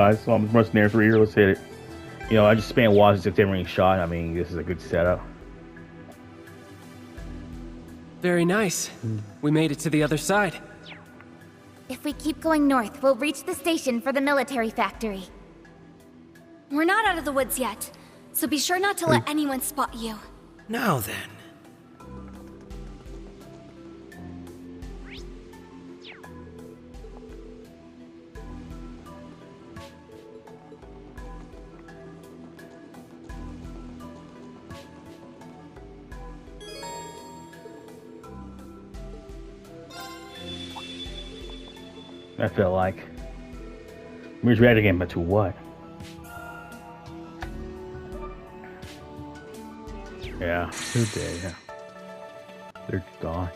So I'm mercenaries for here. Let's hit it. You know, I just spam watches if they ring shot. I mean, this is a good setup. Very nice. We made it to the other side. If we keep going north, we'll reach the station for the military factory. We're not out of the woods yet, so be sure not to let anyone spot you. Now then. I felt like. We're ready again, but to what? Yeah, they're dead. Yeah. They're gone.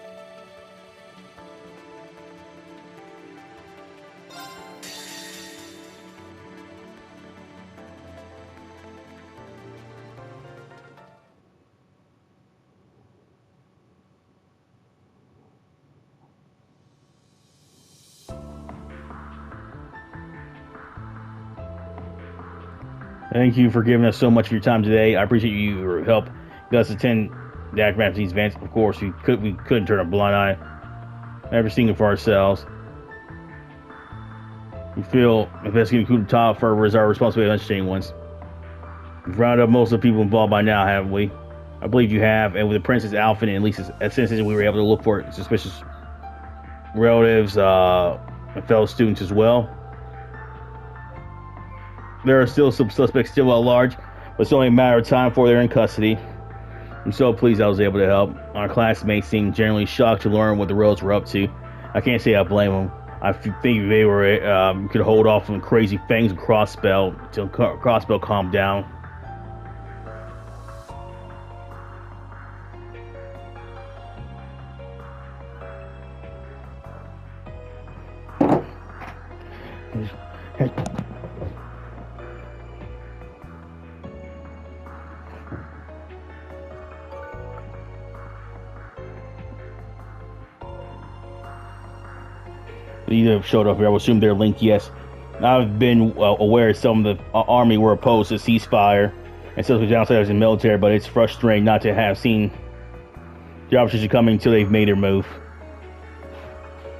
Thank you for giving us so much of your time today. I appreciate your help. Us attend the aftermath of these events. Of course, we couldn't turn a blind eye. Never seen it for ourselves. We feel investigating coup d'etat further is our responsibility to understand ones. We've rounded up most of the people involved by now, haven't we? I believe you have, and with the Princess Alpha and Lisa's assistance, we were able to look for suspicious relatives and fellow students as well. There are still some suspects still at large, but it's only a matter of time before they're in custody. I'm so pleased I was able to help. Our classmates seemed generally shocked to learn what the Royals were up to. I can't say I blame them. I think they were could hold off on crazy things and Crossbell until Crossbell calmed down. Either showed up here. I would assume they're linked, yes. I've been aware some of the army were opposed to ceasefire and some of the outsiders in the military, but it's frustrating not to have seen the opposition coming until they've made their move.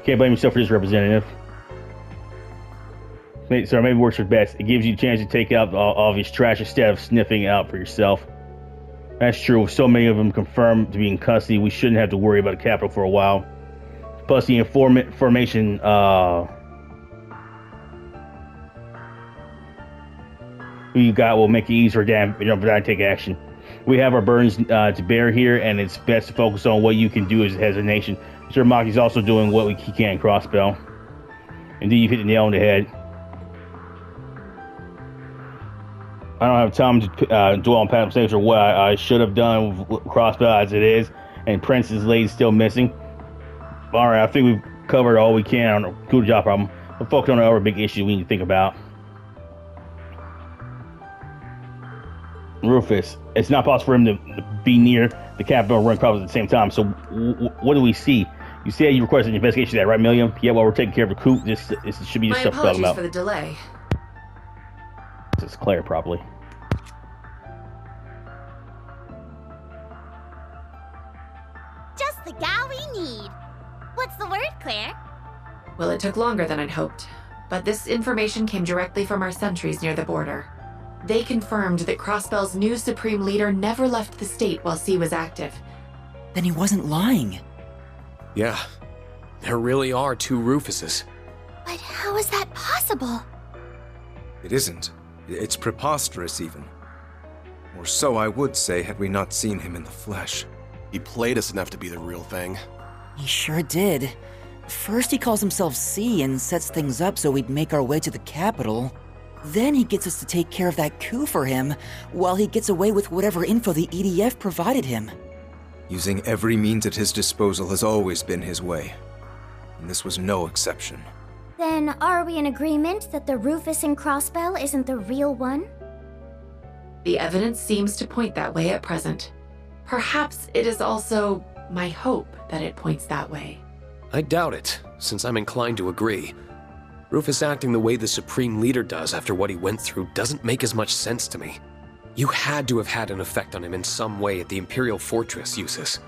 Can't blame yourself for this, representative. So maybe works for best. It gives you a chance to take out all of his trash instead of sniffing out for yourself. That's true. With so many of them confirmed to be in custody, we shouldn't have to worry about the capital for a while. Plus, the information you got will make it easier for to take action. We have our burdens to bear here, and it's best to focus on what you can do as a nation. Sir Maki's also doing what he can, Crossbell. Indeed, you've hit the nail on the head. I don't have time to dwell on past mistakes or what I should have done with Crossbell as it is, and Prince's lady's still missing. Alright, I think we've covered all we can on the coup d'etat problem. We'll focus on the other big issue we need to think about. Rufus. It's not possible for him to be near the capital and run problems at the same time. So, what do we see? You said you requested an investigation of that, right, Milliam? Yeah, well, we're taking care of the coup. This should be the stuff we're talking about. My apologies for the delay. This is Claire, probably. Just the gal we need. What's the word, Claire? Well, it took longer than I'd hoped, but this information came directly from our sentries near the border. They confirmed that Crossbell's new Supreme Leader never left the state while C was active. Then he wasn't lying. Yeah, there really are two Rufuses. But how is that possible? It isn't. It's preposterous, even. Or so I would say had we not seen him in the flesh. He played us enough to be the real thing. He sure did. First he calls himself C and sets things up so we'd make our way to the capital. Then he gets us to take care of that coup for him, while he gets away with whatever info the EDF provided him. Using every means at his disposal has always been his way. And this was no exception. Then are we in agreement that the Rufus in Crossbell isn't the real one? The evidence seems to point that way at present. Perhaps it is also my hope that it points that way. I doubt it, since I'm inclined to agree. Rufus acting the way the Supreme Leader does after what he went through doesn't make as much sense to me. You had to have had an effect on him in some way at the Imperial Fortress, Eustace.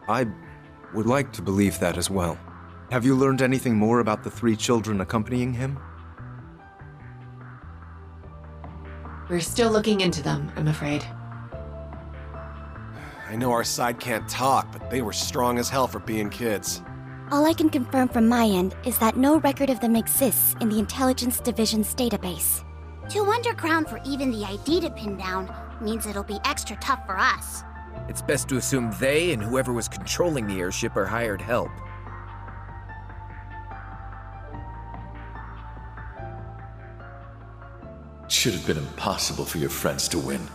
I would like to believe that as well. Have you learned anything more about the 3 children accompanying him? We're still looking into them, I'm afraid. I know our side can't talk, but they were strong as hell for being kids. All I can confirm from my end is that no record of them exists in the Intelligence Division's database. Too underground for even the ID to pin down means it'll be extra tough for us. It's best to assume they and whoever was controlling the airship are hired help. It should have been impossible for your friends to win.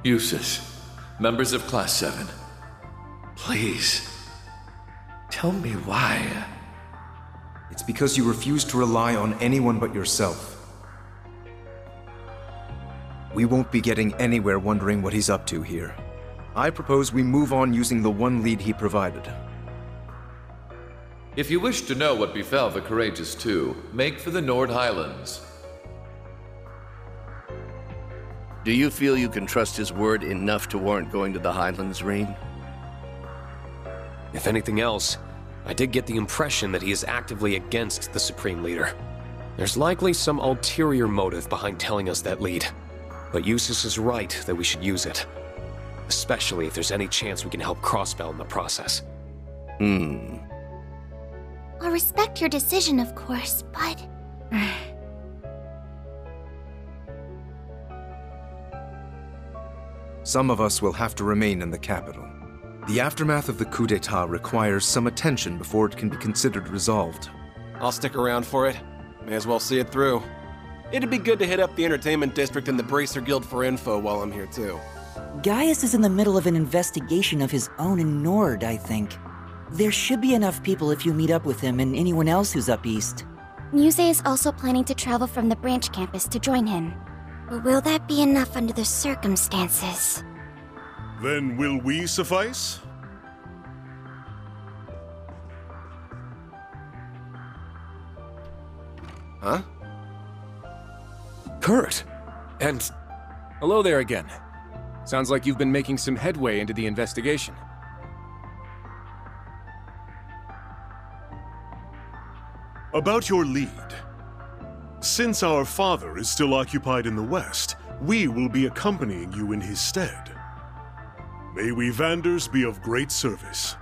Eustace, members of Class 7, please, tell me why. It's because you refuse to rely on anyone but yourself. We won't be getting anywhere wondering what he's up to here. I propose we move on using the one lead he provided. If you wish to know what befell the Courageous Two, make for the Nord Highlands. Do you feel you can trust his word enough to warrant going to the Highlands, Rean? If anything else, I did get the impression that he is actively against the Supreme Leader. There's likely some ulterior motive behind telling us that lead. But Eustace is right that we should use it. Especially if there's any chance we can help Crossbell in the process. I'll respect your decision, of course, but... Some of us will have to remain in the capital. The aftermath of the coup d'etat requires some attention before it can be considered resolved. I'll stick around for it. May as well see it through. It'd be good to hit up the entertainment district and the Bracer Guild for info while I'm here too. Gaius is in the middle of an investigation of his own in Nord, I think. There should be enough people if you meet up with him and anyone else who's up east. Muse is also planning to travel from the branch campus to join him. But will that be enough under the circumstances? Then will we suffice? Huh? Kurt! And... Hello there again. Sounds like you've been making some headway into the investigation. About your lead. Since our father is still occupied in the West, we will be accompanying you in his stead. May we Vanders be of great service.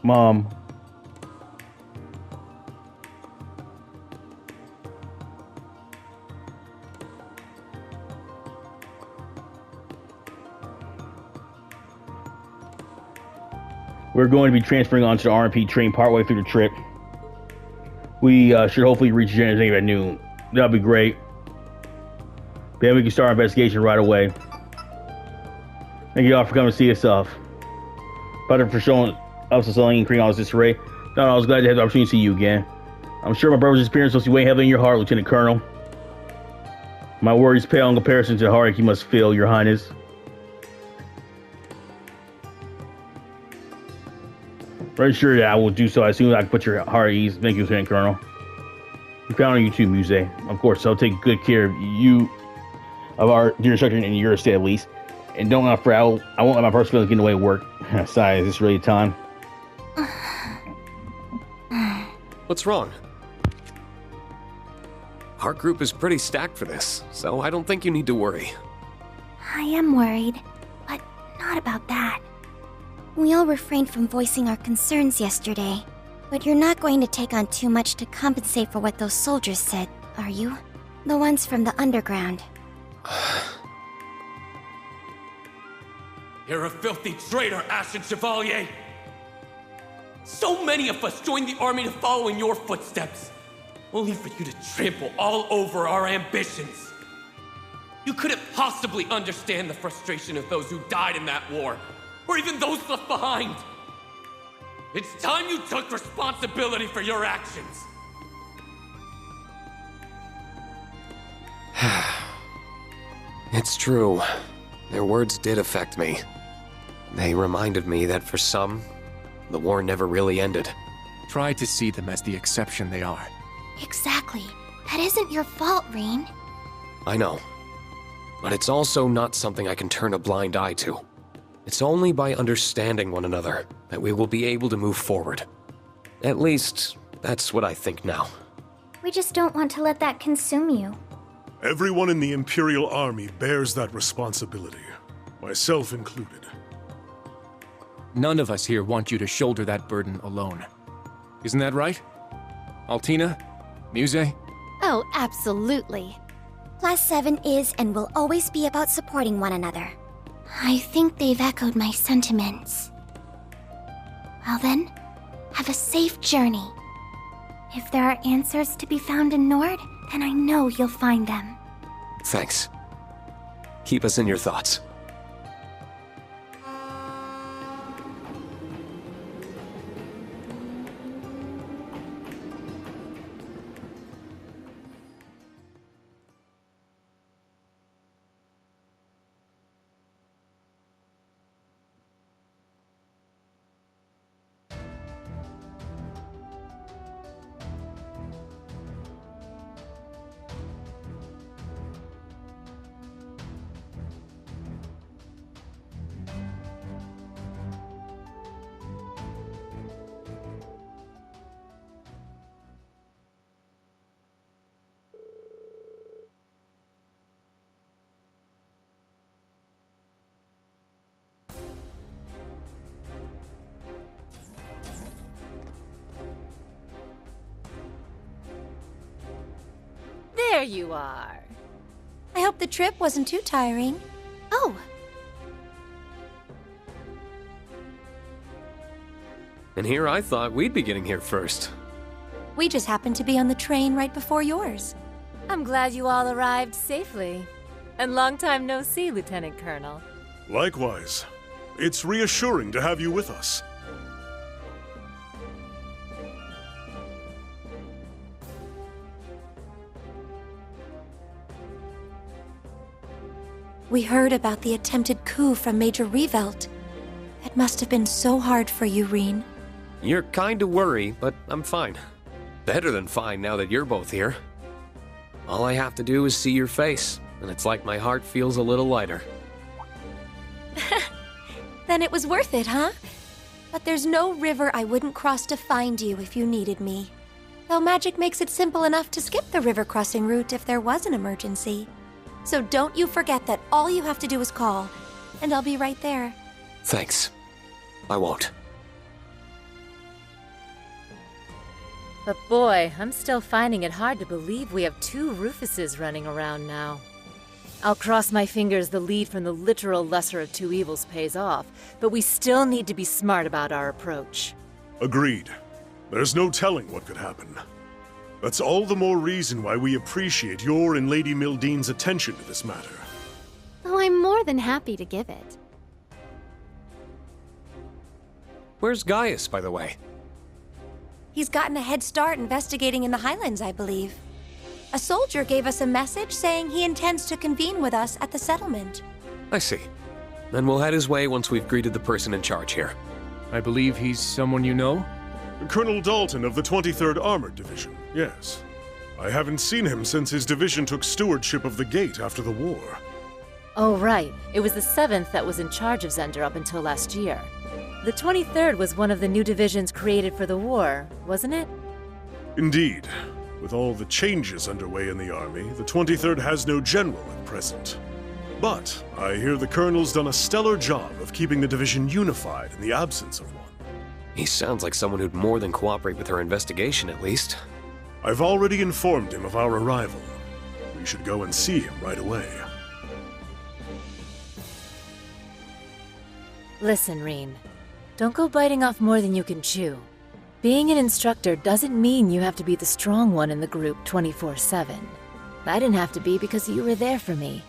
Mom. We're going to be transferring onto the RMP train partway through the trip. We should hopefully reach Genevieve at noon. That'll be great. Then we can start our investigation right away. Thank you all for coming to see us off. Better for showing us the selling and creating all this disarray. No, I was glad to have the opportunity to see you again. I'm sure my brother's experience will weigh heavily in your heart, Lieutenant Colonel. My worries pale in comparison to the heartache you must feel, Your Highness. Rest assured that I will do so as soon as I can put your heart at ease. Thank you, Lieutenant Colonel. We count on you too, Muse. Of course, I'll take good care of you, of our dear instruction in your estate at least. And don't fret, I won't let my personal feelings get in the way of work. Sigh, is this really time? What's wrong? Our group is pretty stacked for this, so I don't think you need to worry. I am worried, but not about that. We all refrained from voicing our concerns yesterday, but you're not going to take on too much to compensate for what those soldiers said, are you? The ones from the underground. You're a filthy traitor, Ashen Chevalier! So many of us joined the army to follow in your footsteps. only for you to trample all over our ambitions. You couldn't possibly understand the frustration of those who died in that war, or even those left behind. It's time you took responsibility for your actions. It's true. Their words did affect me. They reminded me that for some, the war never really ended. Try to see them as the exception they are. Exactly. That isn't your fault, Rean. I know. But it's also not something I can turn a blind eye to. It's only by understanding one another that we will be able to move forward. At least, that's what I think now. We just don't want to let that consume you. Everyone in the Imperial Army bears that responsibility, myself included. None of us here want you to shoulder that burden alone. Isn't that right? Altina? Muse? Oh, absolutely. Class 7 is and will always be about supporting one another. I think they've echoed my sentiments. Well then, have a safe journey. If there are answers to be found in Nord, then I know you'll find them. Thanks. Keep us in your thoughts. There you are. I hope the trip wasn't too tiring. Oh. And here I thought we'd be getting here first. We just happened to be on the train right before yours. I'm glad you all arrived safely. And long time no see, Lieutenant Colonel. Likewise. It's reassuring to have you with us. We heard about the attempted coup from Major Revelt. It must have been so hard for you, Rean. You're kind of worried, but I'm fine. Better than fine now that you're both here. All I have to do is see your face, and it's like my heart feels a little lighter. Then it was worth it, huh? But there's no river I wouldn't cross to find you if you needed me. Though magic makes it simple enough to skip the river crossing route if there was an emergency. So don't you forget that all you have to do is call, and I'll be right there. Thanks. I won't. But boy, I'm still finding it hard to believe we have two Rufuses running around now. I'll cross my fingers the lead from the literal lesser of two evils pays off, but we still need to be smart about our approach. Agreed. There's no telling what could happen. That's all the more reason why we appreciate your and Lady Mildean's attention to this matter. Oh, I'm more than happy to give it. Where's Gaius, by the way? He's gotten a head start investigating in the Highlands, I believe. A soldier gave us a message saying he intends to convene with us at the settlement. I see. Then we'll head his way once we've greeted the person in charge here. I believe he's someone you know? Colonel Dalton of the 23rd Armored Division, yes. I haven't seen him since his division took stewardship of the gate after the war. Oh, right. It was the 7th that was in charge of Zender up until last year. The 23rd was one of the new divisions created for the war, wasn't it? Indeed. With all the changes underway in the army, the 23rd has no general at present. But I hear the colonel's done a stellar job of keeping the division unified in the absence of one. He sounds like someone who'd more than cooperate with our investigation, at least. I've already informed him of our arrival. We should go and see him right away. Listen, Rean. Don't go biting off more than you can chew. Being an instructor doesn't mean you have to be the strong one in the group 24/7. I didn't have to be because you were there for me.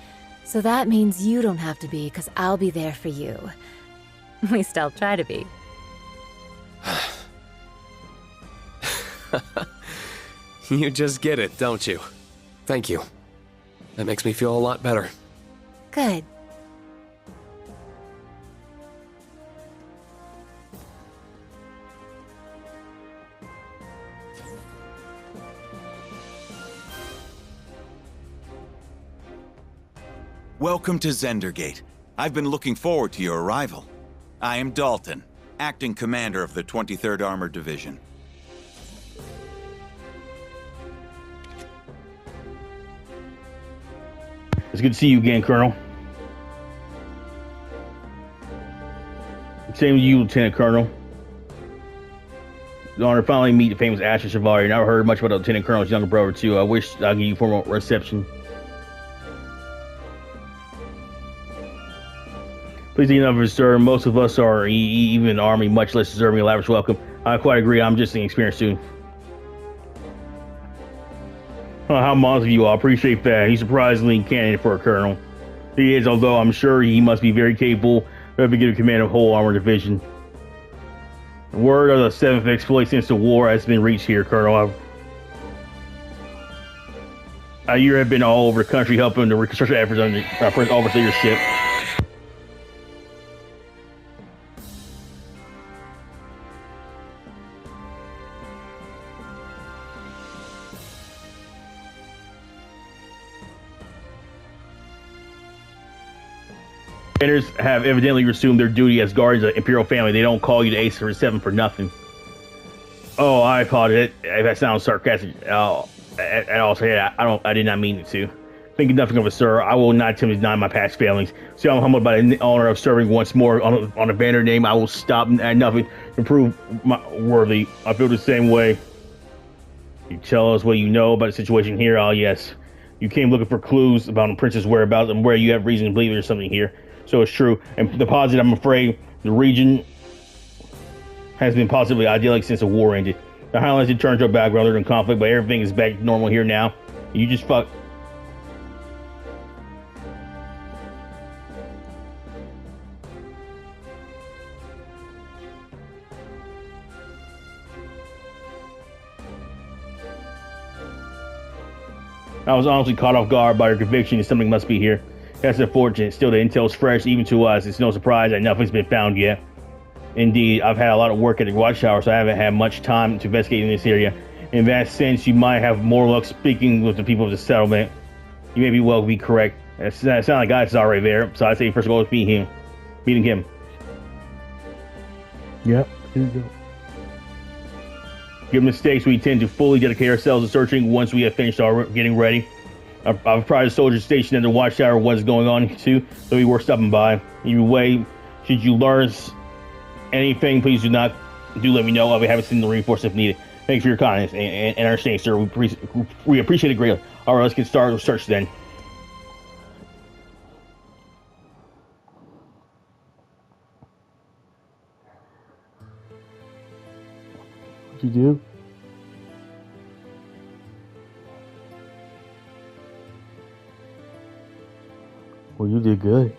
So that means you don't have to be because I'll be there for you. At least I'll try to be. You just get it, don't you? Thank you. That makes me feel a lot better. Good. Welcome to Zendergate. I've been looking forward to your arrival. I am Dalton, acting commander of the 23rd Armored Division. It's good to see you again, Colonel. Same with you, Lieutenant Colonel. The honor to finally meet the famous Asher Chevalier. Never heard much about Lieutenant Colonel's younger brother, too. I wish I'd give you formal reception. Please enough of it, sir. Most of us are even in the Army, much less deserving a lavish welcome. I quite agree. I'm just an experienced student. How modest of you all. I appreciate that. He's surprisingly candidate for a colonel. He is, although I'm sure he must be very capable of giving command of whole armor division. The word of the 7th exploit since the war has been reached here, Colonel. You have been all over the country helping the reconstruction efforts under First Officer leadership. Defenders have evidently resumed their duty as guardians of the Imperial family. They don't call you the Ace for 7 for nothing. Oh, I apologize if that sounds sarcastic at all. I did not mean it to. Thinking nothing of it, sir. I will not attempt to deny my past failings. See, I'm humbled by the honor of serving once more on a banner name. I will stop at nothing to prove my worthy. I feel the same way. You tell us what you know about the situation here. Oh, yes. You came looking for clues about the prince's whereabouts and where you have reason to believe there's something here. So it's true. And the positive, I'm afraid, the region has been positively idyllic since the war ended. The Highlands did turn to a background rather than conflict, but everything is back to normal here now. You just fuck. I was honestly caught off guard by your conviction that something must be here. That's unfortunate. Still, the intel's fresh, even to us. It's no surprise that nothing's been found yet. Indeed, I've had a lot of work at the watchtower, so I haven't had much time to investigate in this area. In that sense, you might have more luck speaking with the people of the settlement. You may well be correct. It sounds like guys is already there, so I say first of all, meeting him. Yep, here we go. Given the stakes, we tend to fully dedicate ourselves to searching once we have finished our getting ready. I've private soldiers stationed in the watchtower what's going on too, so we were stopping by. Either way, should you learn anything, please do let me know. I'll be happy to send the reinforcements if needed. Thanks for your kindness and understanding, sir. We appreciate it greatly. All right, let's get started with search then. What'd you do? Well, you did good.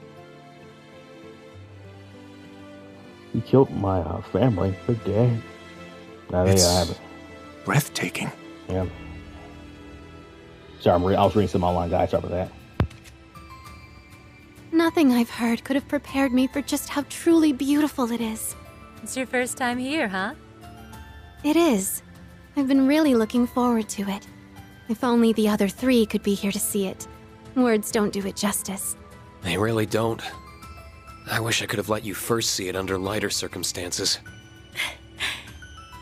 You killed my family. They're dead. Now they have it. Breathtaking. Yeah. Sorry, I was reading some online guys. Sorry about that. Nothing I've heard could have prepared me for just how truly beautiful it is. It's your first time here, huh? It is. I've been really looking forward to it. If only the other 3 could be here to see it. Words don't do it justice. They really don't. I wish I could have let you first see it under lighter circumstances.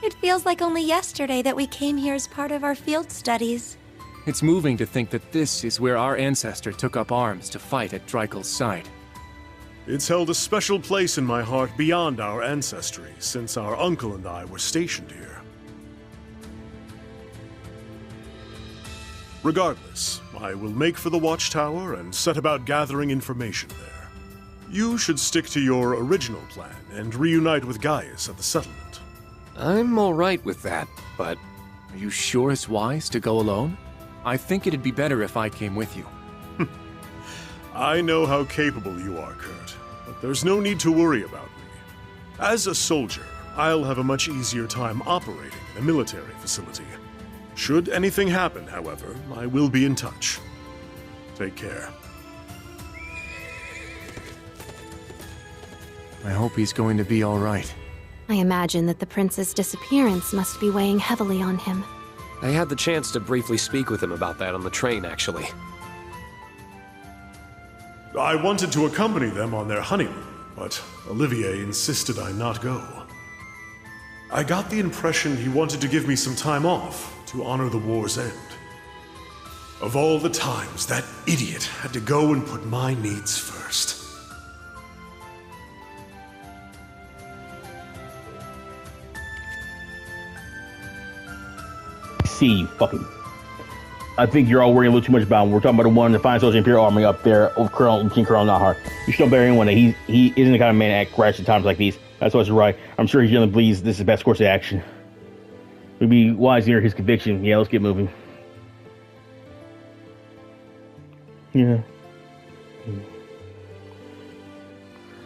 It feels like only yesterday that we came here as part of our field studies. It's moving to think that this is where our ancestor took up arms to fight at Dreikel's side. It's held a special place in my heart beyond our ancestry, since our uncle and I were stationed here. Regardless, I will make for the watchtower and set about gathering information there. You should stick to your original plan and reunite with Gaius at the settlement. I'm alright with that, but... Are you sure it's wise to go alone? I think it'd be better if I came with you. I know how capable you are, Kurt, but there's no need to worry about me. As a soldier, I'll have a much easier time operating in a military facility. Should anything happen, however, I will be in touch. Take care. I hope he's going to be all right. I imagine that the prince's disappearance must be weighing heavily on him. I had the chance to briefly speak with him about that on the train, actually. I wanted to accompany them on their honeymoon, but Olivier insisted I not go. I got the impression he wanted to give me some time off to honor the war's end. Of all the times that idiot had to go and put my needs first. See, fucking. I think you're all worrying a little too much about him. We're talking about the one, the fine soldier Imperial Army up there, of King Colonel Nahar. You should know better than anyone that he isn't the kind of man to act rash at times like these. That's what's right. I'm sure he generally believes this is the best course of action. We'd be wise to hear his conviction. Yeah, let's get moving. Yeah.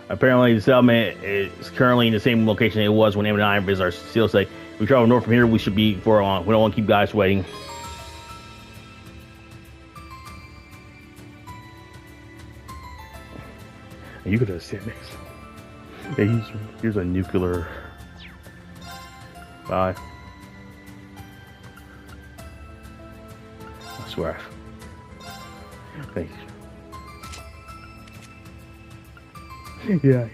Apparently, the settlement is currently in the same location it was when Em and I visited our seal site. If we travel north from here, we should be far on. We don't want to keep guys waiting. You could have said this. Yeah, here's a nuclear. Bye. I swear. Thank you. Yeah.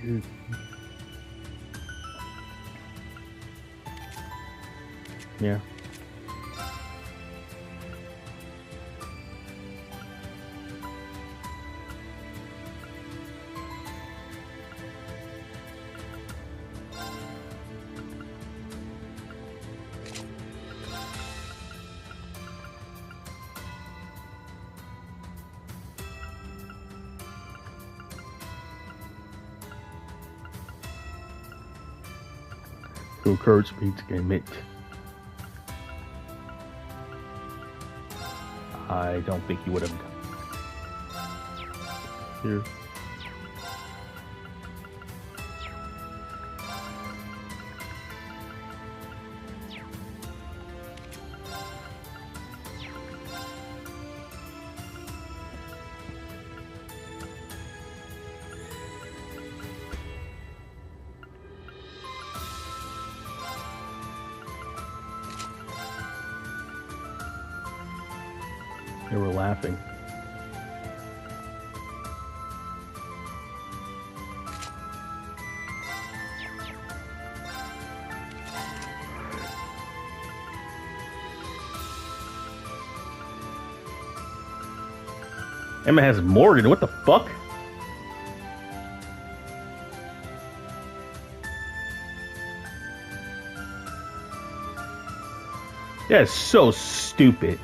Yeah. To encourage me to admit, I don't think you would have done. Here. They were laughing. Emma has Morgan. What the fuck? That's so stupid.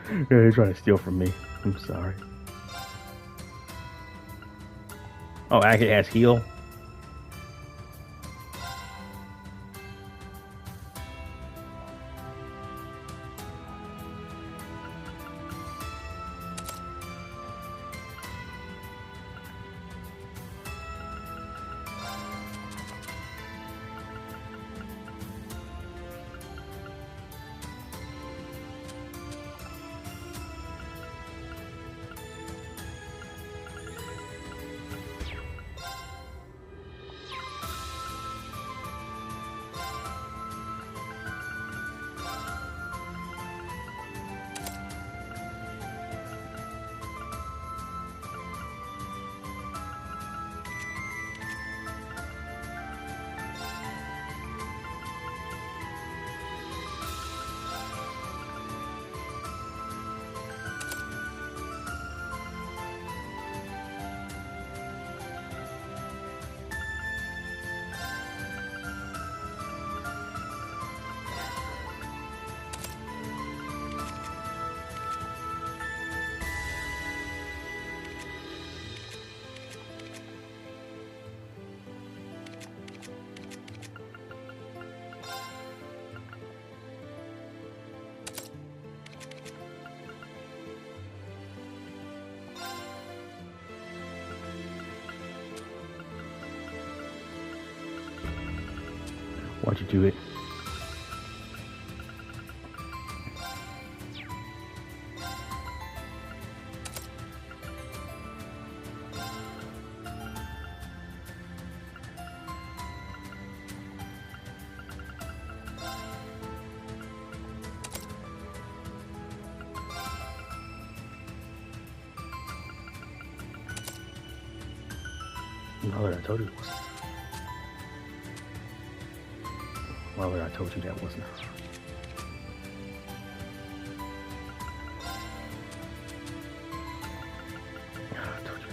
Yeah, they're trying to steal from me. I'm sorry. Oh, Agate has heal. Why'd you do it? Well, I told you it wasn't. Well, I told you that wasn't. I told you.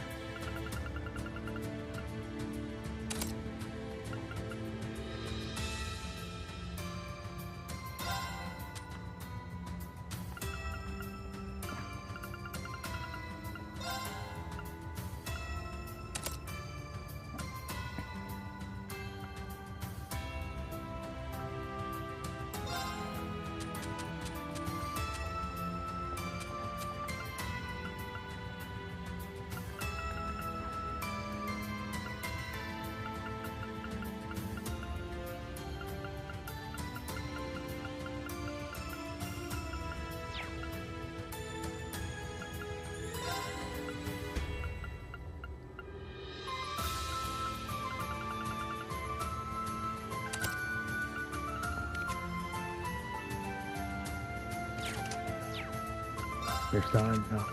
There's time now.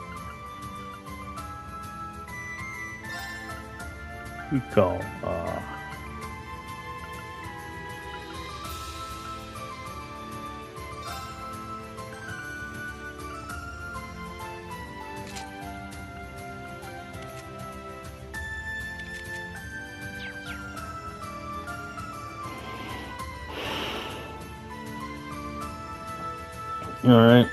We go. All right.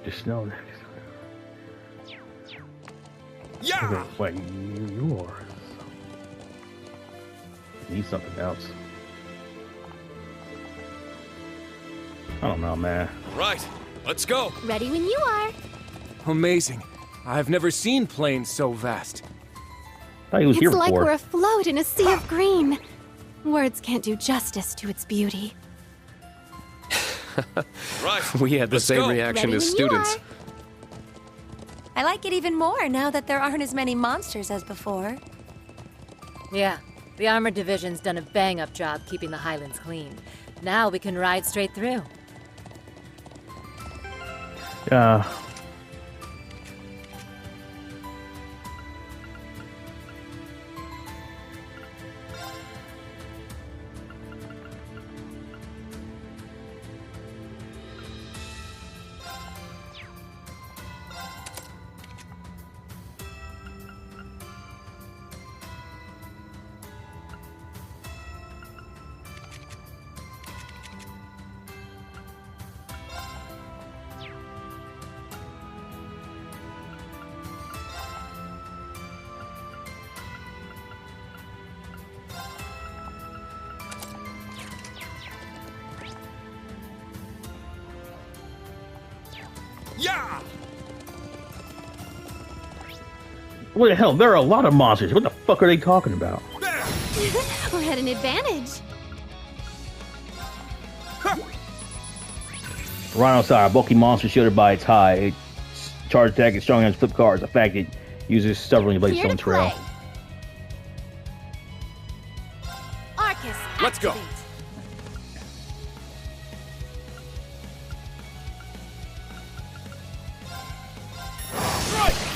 Just know that. Yeah. Okay, wait, you are. Need something else. I don't know, man. Right. Let's go. Ready when you are. Amazing. I've never seen plains so vast. I thought he was here It's like before. we're afloat in a sea of green. Words can't do justice to its beauty. Right. We had the same reaction Ready as when you students. I like it even more now that there aren't as many monsters as before. Yeah, the armored division's done a bang-up job keeping the Highlands clean. Now we can ride straight through. Yeah. Yeah. What the hell? There are a lot of monsters. What the fuck are they talking about? We're at an advantage. Rhino side, a bulky monster shielded by its hide. Its charge attack is strong against flip cards. A fact it uses stubbornly blade Here stone to trail. play. Arcus, Let's go. activate.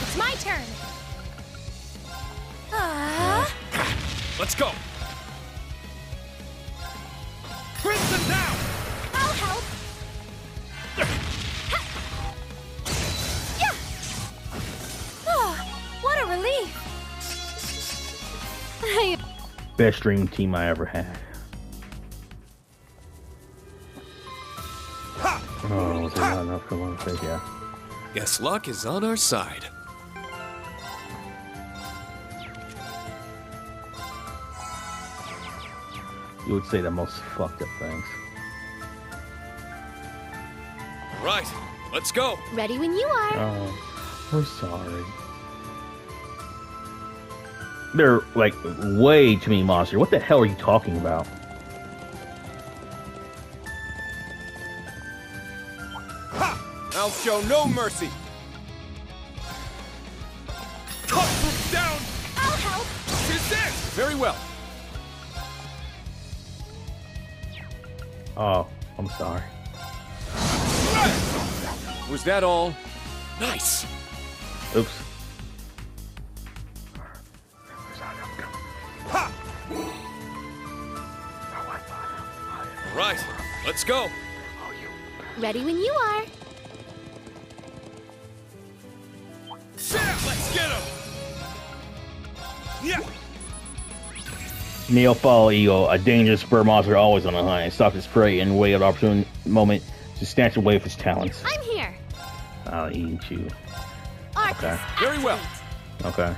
It's my turn. Let's go. Crimson now. I'll help. Yeah. Oh, what a relief. Best dream team I ever had. Oh, was there not enough? Come on, say yeah. Guess luck is on our side. You would say the most fucked up things. Right. Let's go. Ready when you are. Oh, I'm sorry. There are, like, way too many monsters. What the hell are you talking about? Ha! I'll show no mercy. Cut down. I'll help. Is this? Very well. Oh, I'm sorry. Was that all? Nice. Oops. Ha! All right, let's go. Ready when you are. Let's get him. Yeah. Neo follow Eagle, a dangerous bird monster always on the hunt, and stalks its prey and wait at an opportune moment to snatch away with its talons. I'm here. I'll eat you. Arcus, Okay. Very well. Okay.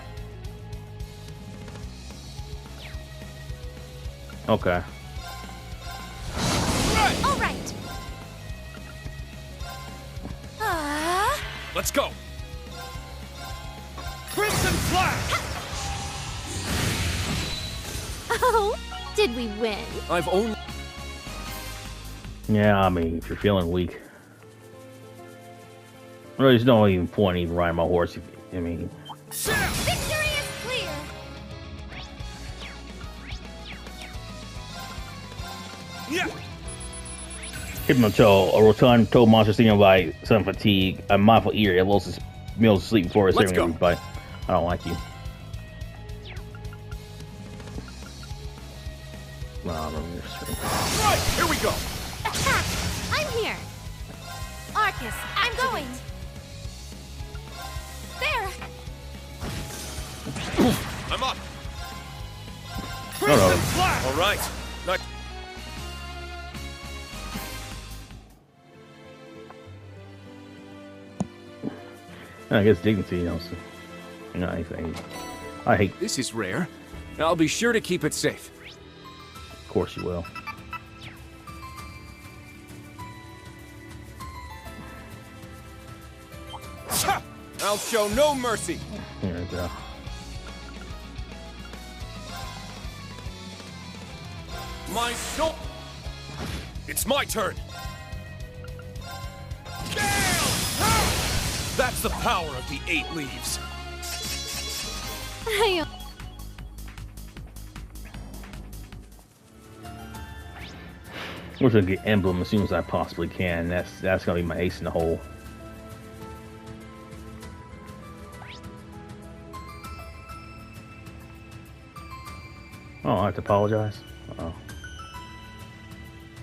Okay. All right. Let's go. Crimson Flash. Oh, did we win? I've only... Yeah, I mean, if you're feeling weak. Well, there's no even point even riding my horse. I mean... Victory is clear. Yeah. Hypnotoad, a rotund toad monster seen by sudden fatigue, a mindful ear, it lulls his meals to sleep before it's Let's serving go. everybody. I don't like you. Right, here we go. Attack! I'm here. Arcus, I'm going. There. I'm up. No. Crimson Flash. All right. Not... I guess dignity, you know. So, you know, I hate. This is rare. I'll be sure to keep it safe. Of course you will. I'll show no mercy. Here we go. My soul. It's my turn. Gale! That's the power of the 8 leaves. I We're gonna get emblem as soon as I possibly can. That's gonna be my ace in the hole. Oh, I have to apologize. Oh,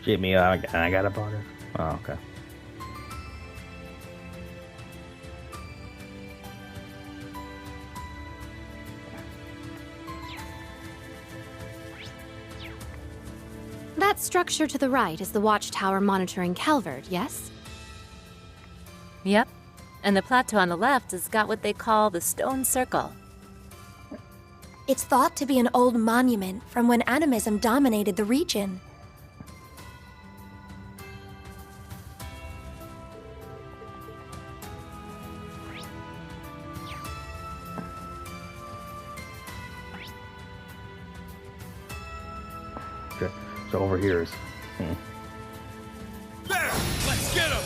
shit me! I gotta apologize. Oh, okay. That structure to the right is the watchtower monitoring Calvert, yes? Yep. And the plateau on the left has got what they call the Stone Circle. It's thought to be an old monument from when animism dominated the region. Okay. So over here is. There! Let's get him!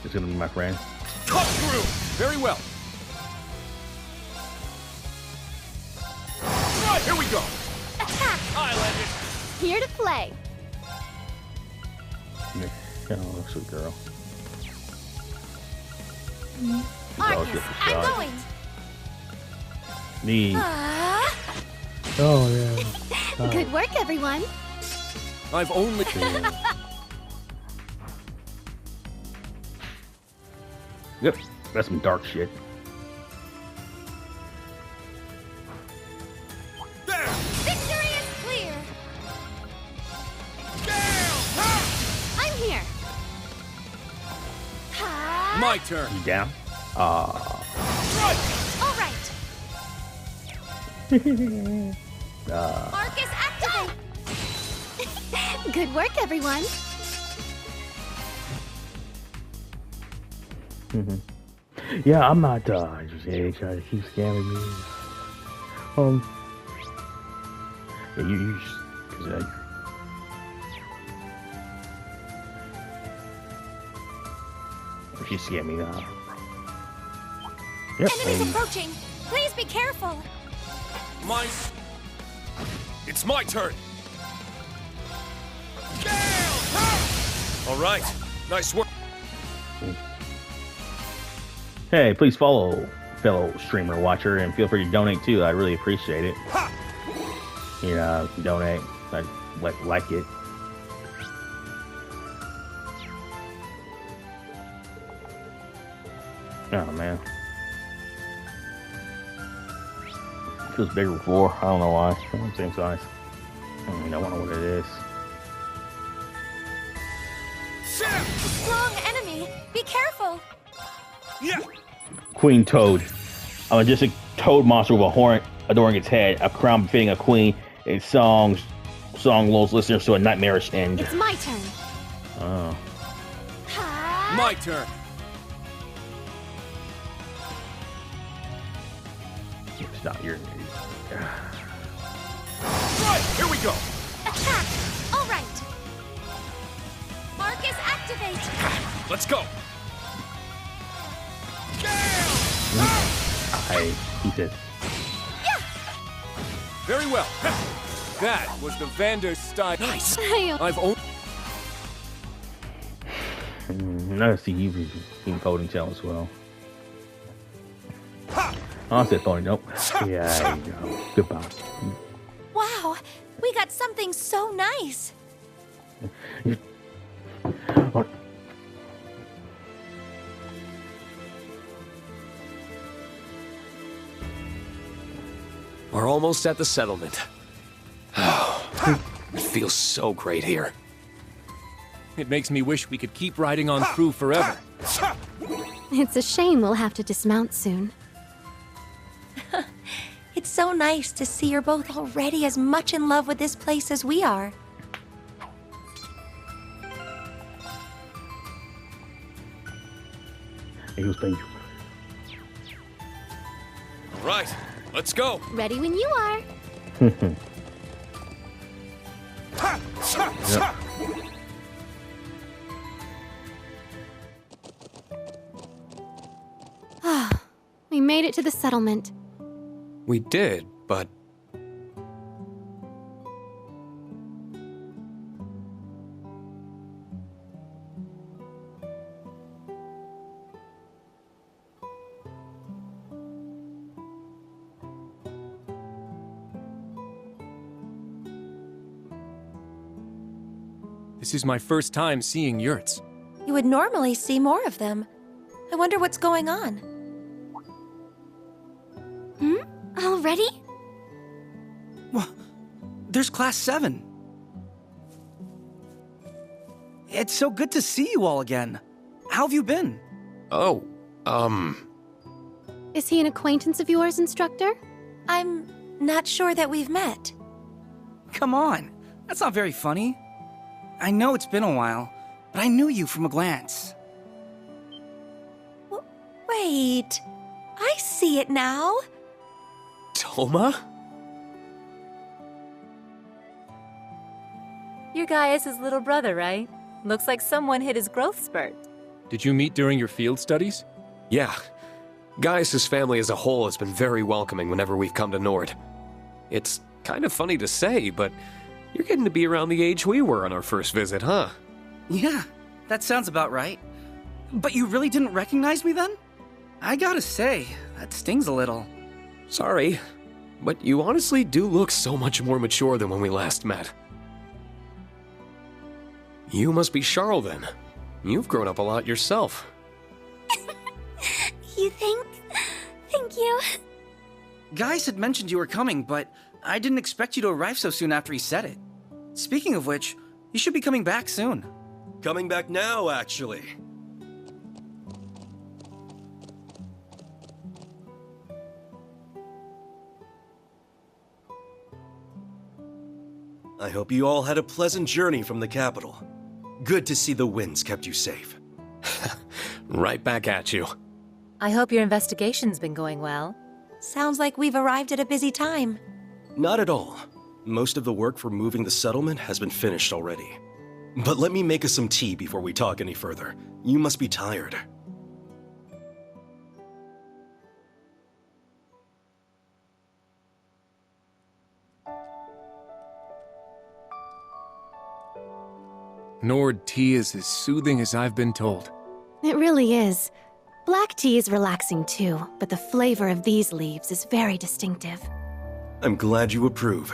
It's gonna be my friend. Cut through! Very well. Right, here we go. Attack! Islanded. Here to play. Oh, sweet girl. Arcus, I'm going. Me. Ah. Oh yeah. Good work, everyone. I've only... Yep, that's some dark shit. There! Victory is clear. Gale! I'm here. My turn. You down? Right! All right. Arcus, activate. Good work, everyone. Yeah, I'm not, just trying to keep scamming me. Yeah, you just, cause, she's scamming me now. Yep. Enemies approaching! Please be careful! It's my turn! All right, nice work. Hey, please follow fellow streamer watcher and feel free to donate too. I really appreciate it. You know, donate. I like it. Oh man. Feels bigger before. I don't know why. It's the same size. I don't know what it is. Strong enemy! Be careful! Yeah. Queen Toad. I'm a majestic toad monster with a horn adorning its head, a crown befitting a queen. Its song lulls listeners to a nightmarish end. It's my turn. Oh. My turn. Stop your. Right, here we go. Attack! All right. Marcus, activate. Let's go. He did. Very well. That was the Vanderstein. Nice. I've only. I see you being ponytail as well. Oh, I said pony. Nope. Yeah, you go. Goodbye. Wow, we got something so nice. We're almost at the settlement. It feels so great here. It makes me wish we could keep riding on through forever. It's a shame we'll have to dismount soon. It's so nice to see you're both already as much in love with this place as we are. He was thinking. All right, let's go. Ready when you are. Yep. We made it to the settlement. We did, but... This is my first time seeing yurts. You would normally see more of them. I wonder what's going on. Already? Well, there's Class 7. It's so good to see you all again. How have you been? Oh, Is he an acquaintance of yours, Instructor? I'm not sure that we've met. Come on, that's not very funny. I know it's been a while, but I knew you from a glance. Wait, I see it now. Toma? You're Gaius' little brother, right? Looks like someone hit his growth spurt. Did you meet during your field studies? Yeah. Gaius' family as a whole has been very welcoming whenever we've come to Nord. It's kind of funny to say, but you're getting to be around the age we were on our first visit, huh? Yeah, that sounds about right. But you really didn't recognize me then? I gotta say, that stings a little. Sorry, but you honestly do look so much more mature than when we last met. You must be Charl then. You've grown up a lot yourself. You think? Thank you. Gaius had mentioned you were coming, but I didn't expect you to arrive so soon after he said it. Speaking of which, you should be coming back soon. Coming back now, actually. I hope you all had a pleasant journey from the capital. Good to see the winds kept you safe. Right back at you. I hope your investigation's been going well. Sounds like we've arrived at a busy time. Not at all. Most of the work for moving the settlement has been finished already. But let me make us some tea before we talk any further. You must be tired. Nord tea is as soothing as I've been told. It really is. Black tea is relaxing too, but the flavor of these leaves is very distinctive. I'm glad you approve.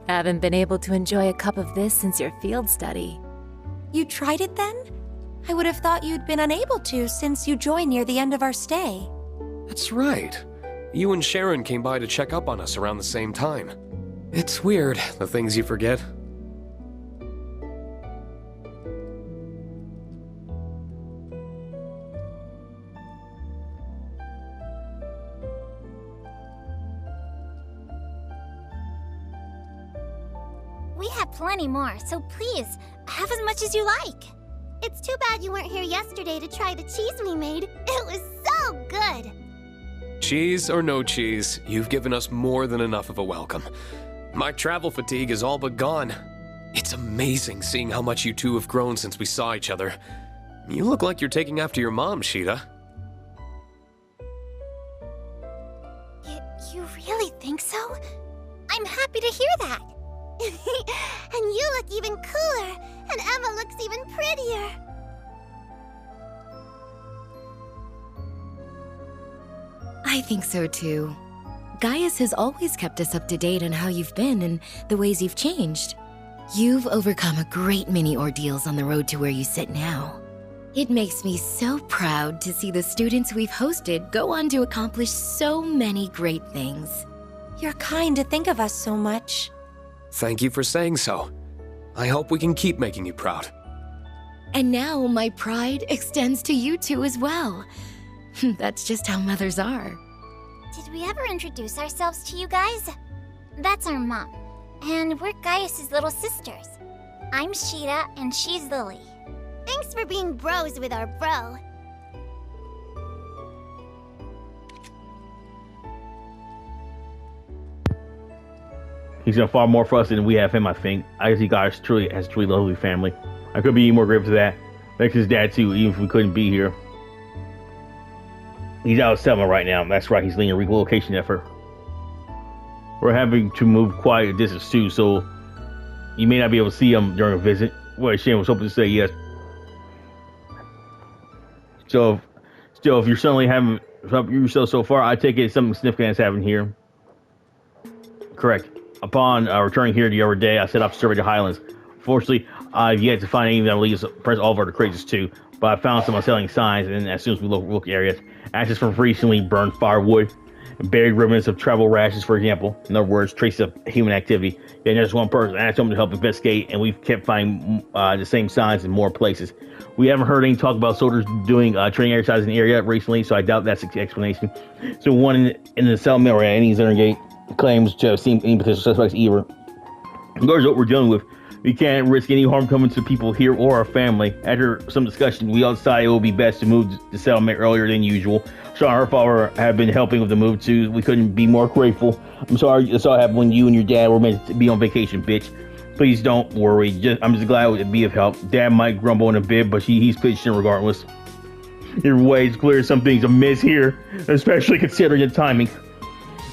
Haven't been able to enjoy a cup of this since your field study. You tried it then? I would have thought you'd been unable to since you joined near the end of our stay. That's right. You and Sharon came by to check up on us around the same time. It's weird, the things you forget. We have plenty more, so please, have as much as you like. It's too bad you weren't here yesterday to try the cheese we made. It was so good! Cheese or no cheese, you've given us more than enough of a welcome. My travel fatigue is all but gone. It's amazing seeing how much you two have grown since we saw each other. You look like you're taking after your mom, Sheeta. You really think so? I'm happy to hear that. And you look even cooler, and Emma looks even prettier. I think so too. Gaius has always kept us up to date on how you've been and the ways you've changed. You've overcome a great many ordeals on the road to where you sit now. It makes me so proud to see the students we've hosted go on to accomplish so many great things. You're kind to think of us so much. Thank you for saying so. I hope we can keep making you proud. And now my pride extends to you two as well. That's just how mothers are. Did we ever introduce ourselves to you guys? That's our mom, and we're Gaius's little sisters. I'm Sheeta, and she's Lily. Thanks for being bros with our bro. He's done far more for us than we have him, I think. I guess he has truly lovely family. I could be more grateful for that. Thanks to his dad too, even if we couldn't be here. He's out of settlement right now. That's right, he's leading a relocation effort. We're having to move quite a distance too, so you may not be able to see him during a visit. Well, Shane was hoping to say yes. So, still, if you're suddenly having yourself so far, I take it something significant has happened here. Correct. Upon returning here the other day, I set up to survey the Highlands. Fortunately, I've yet to find anything that leads press all of our crazes too, but I found some unsettling signs, and as soon as we look areas, ashes from recently burned firewood, buried remnants of travel rashes, for example. In other words, traces of human activity. Then there's one person I asked him to help investigate, and we've kept finding the same signs in more places. We haven't heard any talk about soldiers doing training exercises in the area recently, so I doubt that's the explanation. So one in the settlement or any Zerngate claims to have seen any potential suspects either. Regardless of what we're dealing with, we can't risk any harm coming to people here or our family. After some discussion, we all decided it would be best to move the settlement earlier than usual. Sean and her father have been helping with the move too. We couldn't be more grateful. I'm sorry this all happened when you and your dad were meant to be on vacation, bitch. Please don't worry. I'm just glad it would be of help. Dad might grumble in a bit, but he's pitched in regardless. Either way, it's clear some things amiss here, especially considering the timing.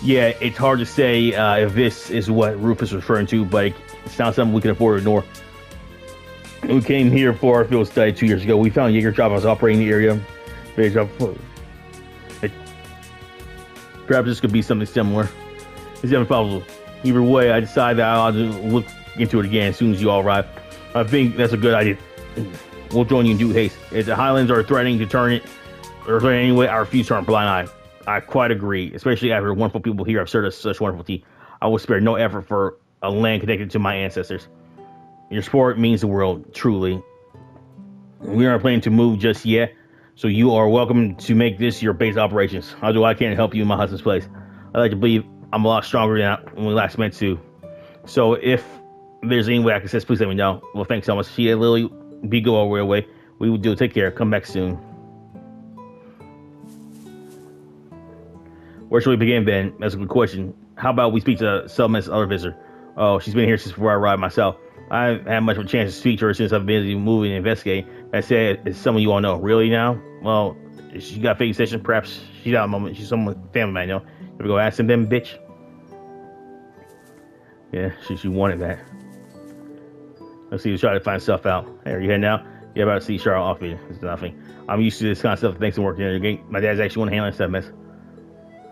Yeah, it's hard to say if this is what Rufus was referring to, but it's not something we can afford to ignore. We came here for our field study 2 years ago. We found Jaeger job. I was operating the area. Perhaps this could be something similar. It's impossible. Either way, I decided that I'll look into it again as soon as you all arrive. I think that's a good idea. We'll join you in due haste. If the Highlands are threatening to turn it, or threaten anyway, I refuse to turn a blind eye. I quite agree, especially after the wonderful people here have served us such wonderful tea. I will spare no effort for a land connected to my ancestors. Your support means the world, truly. We aren't planning to move just yet, so you are welcome to make this your base operations. Although I can't help you in my husband's place. I like to believe I'm a lot stronger than when we last met to. So if there's any way I can assist, please let me know. Well, thanks so much. Lily, be go our way. We will do. Take care. Come back soon. Where should we begin, Ben? That's a good question. How about we speak to Selma's other visitor? Oh, she's been here since before I arrived myself. I haven't had much of a chance to speak to her since I've been busy moving and investigating. I said, as some of you all know. Really now? Well, she got a fake session. Perhaps she's out at the moment. She's someone family man, you know. Ever go ask him, then, bitch? Yeah, she wanted that. Let's see, try to find stuff out. Hey, are you heading out? Yeah, about to see Charlotte off me. It's nothing. I'm used to this kind of stuff. Thanks for working in your My dad's actually one handling stuff, miss. So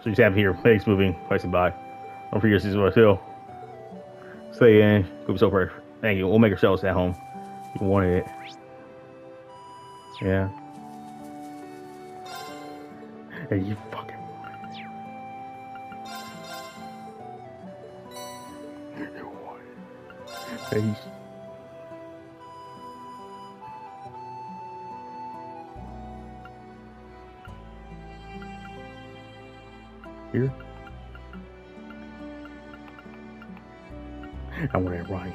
you just have here. Legs moving. Passing by. Don't forget this is what too. Stay in. Group so far. Thank you. We'll make ourselves at home. You wanted it. Yeah. Hey, you fucking. You wanted it. Hey. Here. I want it right.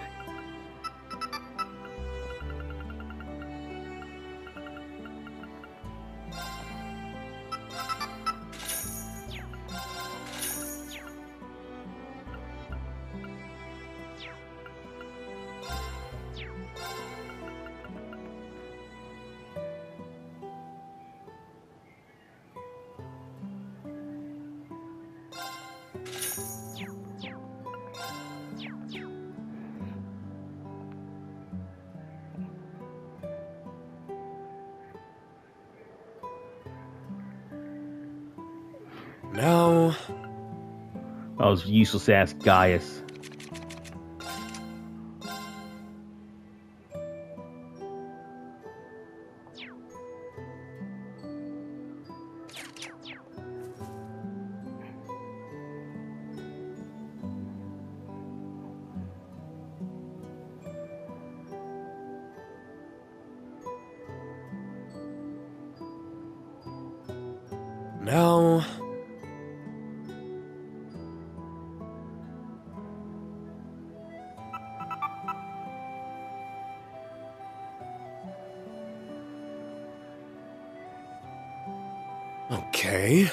Now... Oh, it's useless ass Gaius. Now... Okay.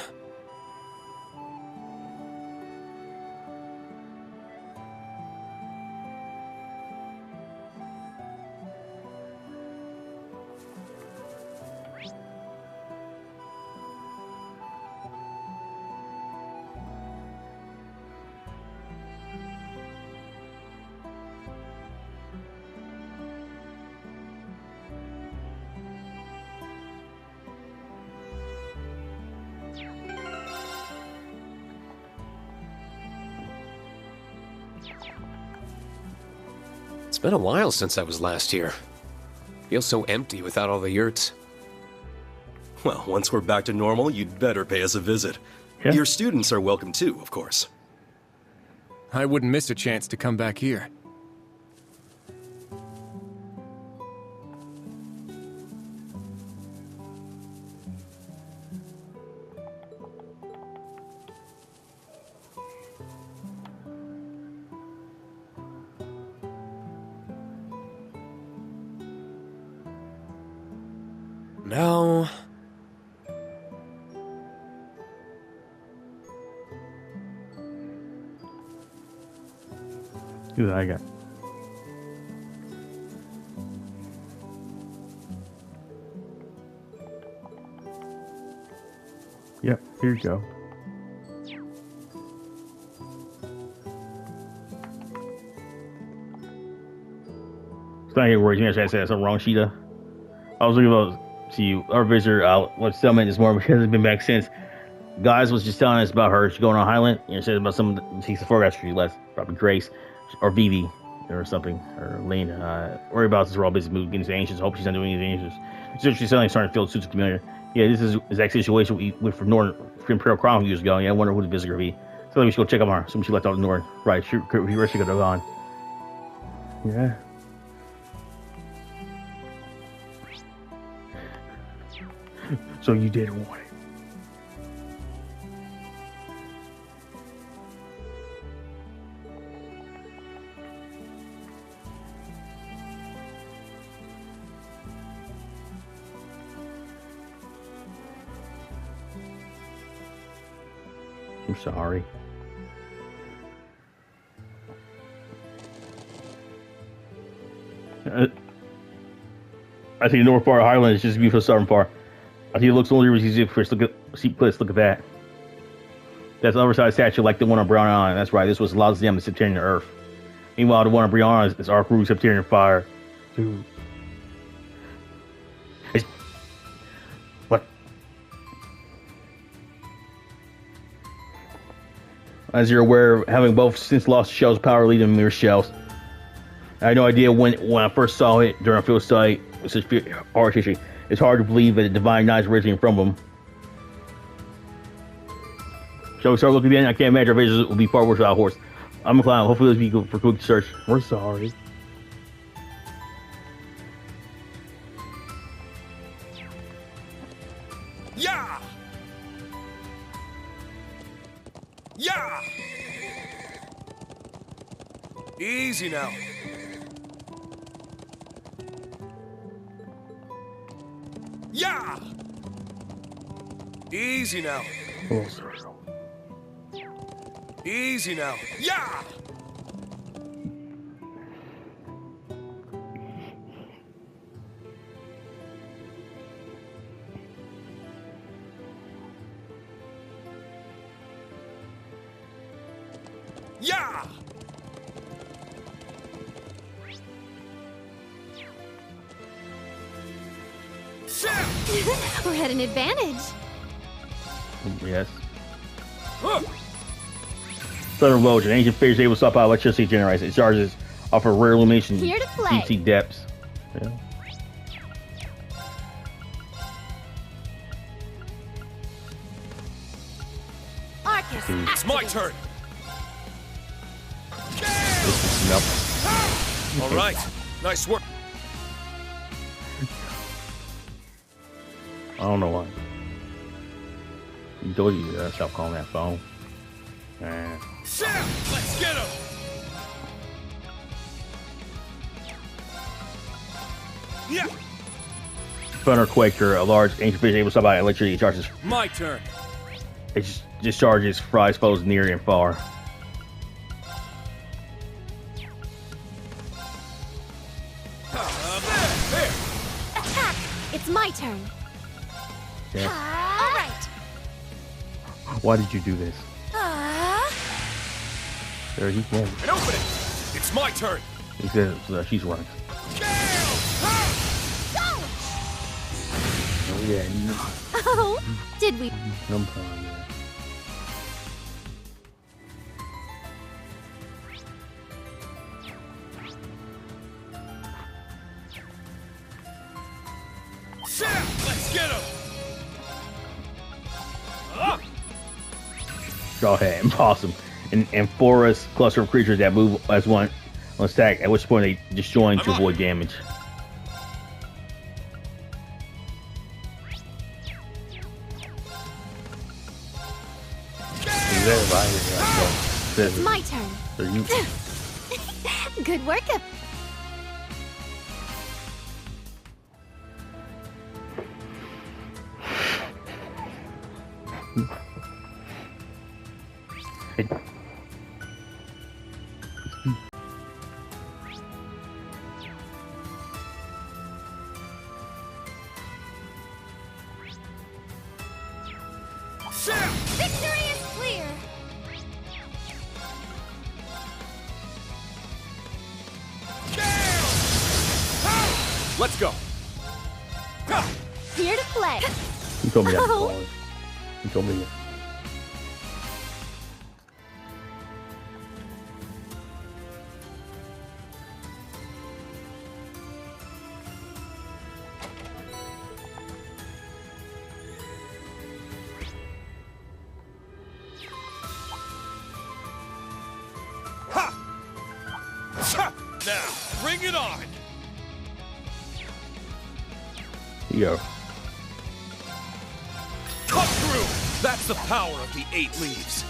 It's been a while since I was last here. Feels so empty without all the yurts. Well, once we're back to normal, you'd better pay us a visit. Yeah. Your students are welcome too, of course. I wouldn't miss a chance to come back here. Now... Who I got? Yep, here you go. It's not here words. You know, I said something wrong, Sheeta. I was looking about see our visitor out. What's Selma this morning because it's been back since. Guys was just telling us about her. She's going on Highland. You know, said about some she's the forecast she left. Probably Grace or Vivi or something or Lena. Worry about this. We're all busy moving, getting anxious. Hope she's not doing anything anxious. So she's suddenly starting to feel super familiar. Yeah, this is exact situation we went from Nord Imperial Crown years ago. Yeah, I wonder who the visitor be. So we should go check on her. Somebody she left out of Nord. Right, she could have gone. Yeah. So you did want it. I'm sorry. I think the north part of Highlands is just beautiful southern part. I think it looks only easy for us. Look at that. That's the other side statue like the one on Brown Island. That's right, this was Lazium, the Septarian Earth. Meanwhile, the one on Brown Island is our Crew Septarian Fire. Dude. What? As you're aware, having both since lost shells power leading mirror shells. I had no idea when I first saw it during a field study with such art history. It's hard to believe that the divine knight's originating from them. Shall we start looking again? I can't imagine our visions will be far worse without a horse. I'm a clown. Hopefully this will be good for quick search. We're sorry. Yeah! Yeah! Easy now. Yeah! Easy now. Easy now. Yeah! Yeah! We're at an advantage. Yes. Southern Vogue, an ancient figure able to stop out electricity generation. It charges off of rare illumination Here to play. deep sea depths. Yeah. Arcus, It's my turn. Nope. All right. Nice work. I don't know why. You told you to stop calling that phone. Sam, let's get him. Yeah. Thunder Quaker, a large ancient fish able to stop out electricity charges. My turn. It just discharges fries foes near and far. attack! It's my turn. Yeah. All right. Why did you do this? There he won't. And open it. It's my turn. He says she's running. Oh yeah. Oh, did we? I'm sorry. Sam, let's get him. Jawhead and Possum, and forest cluster of creatures that move as one on stack, at which point they disjoin to avoid damage. It's my turn. Good work. Victory is clear! Let's go. Here to play. You told me that Oh. before. You told me that. Now, bring it on. Yo. Cut through. That's the power of the 8 leaves.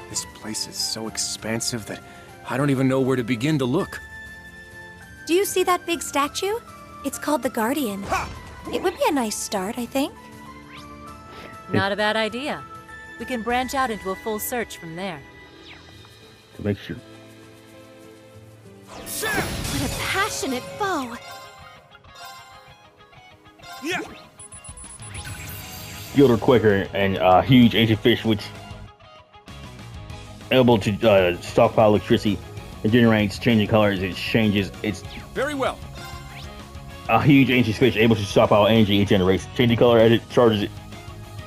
This place is so expansive that I don't even know where to begin to look. Do you see that big statue? It's called the Guardian. It would be a nice start, I think. Not a bad idea. We can branch out into a full search from there. To make sure. What a passionate foe! Yeah. Skilled or quicker, and huge ancient fish which able to stockpile electricity. It generates changing colors. It changes. It's very well. A huge ancient fish able to stockpile energy. It generates changing color as it charges it.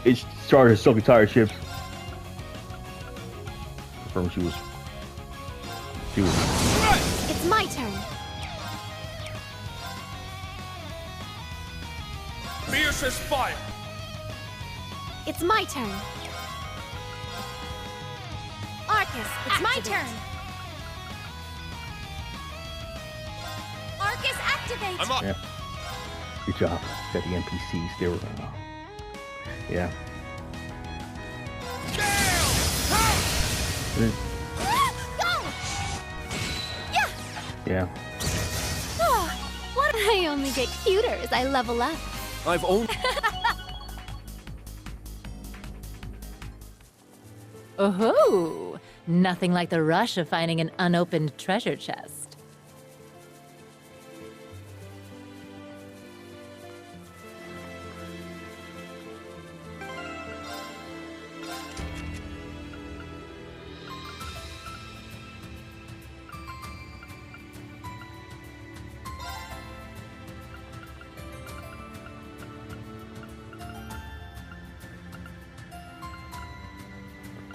It charges so entire ships. From she was. It's my turn. Fiercest fire. It's my turn. Arcus, it's my turn. Arcus, activate. I'm up. Yeah. Good job. Got the NPCs. They were. Yeah. Go! Yeah. Yeah. What? I only get cuter as I level up. I've only. Oh-ho! Nothing like the rush of finding an unopened treasure chest.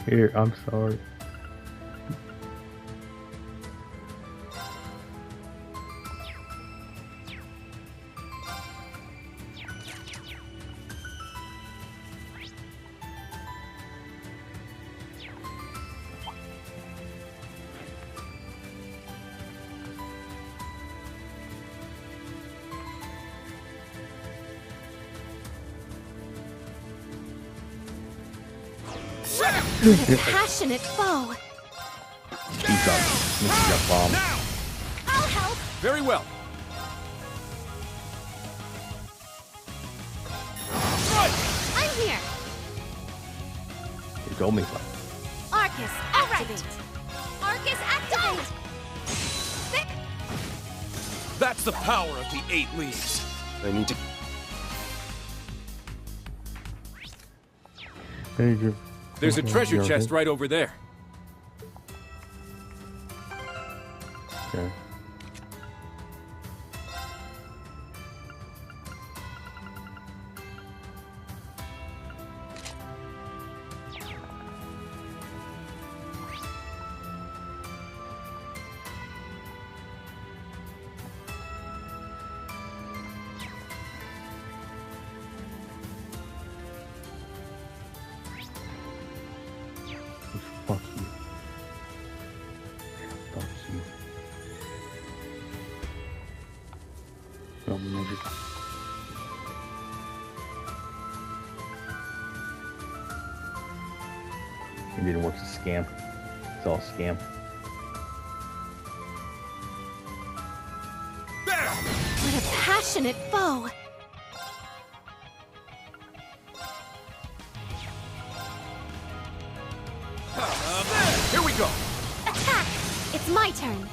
Here, I'm sorry. What a passionate foe! He's up. Mrs. Got bomb. I'll help! Very well. I'm here! He told me. Arcus, activate! Arcus, activate! That's the power of the 8 leaves. I need to. There's a treasure chest right over there. Okay. Fuck you. Fuck you. Oh, magic. It didn't work. It's a scam. It's all a scam. What a passionate foe! Here we go. Attack! It's my turn.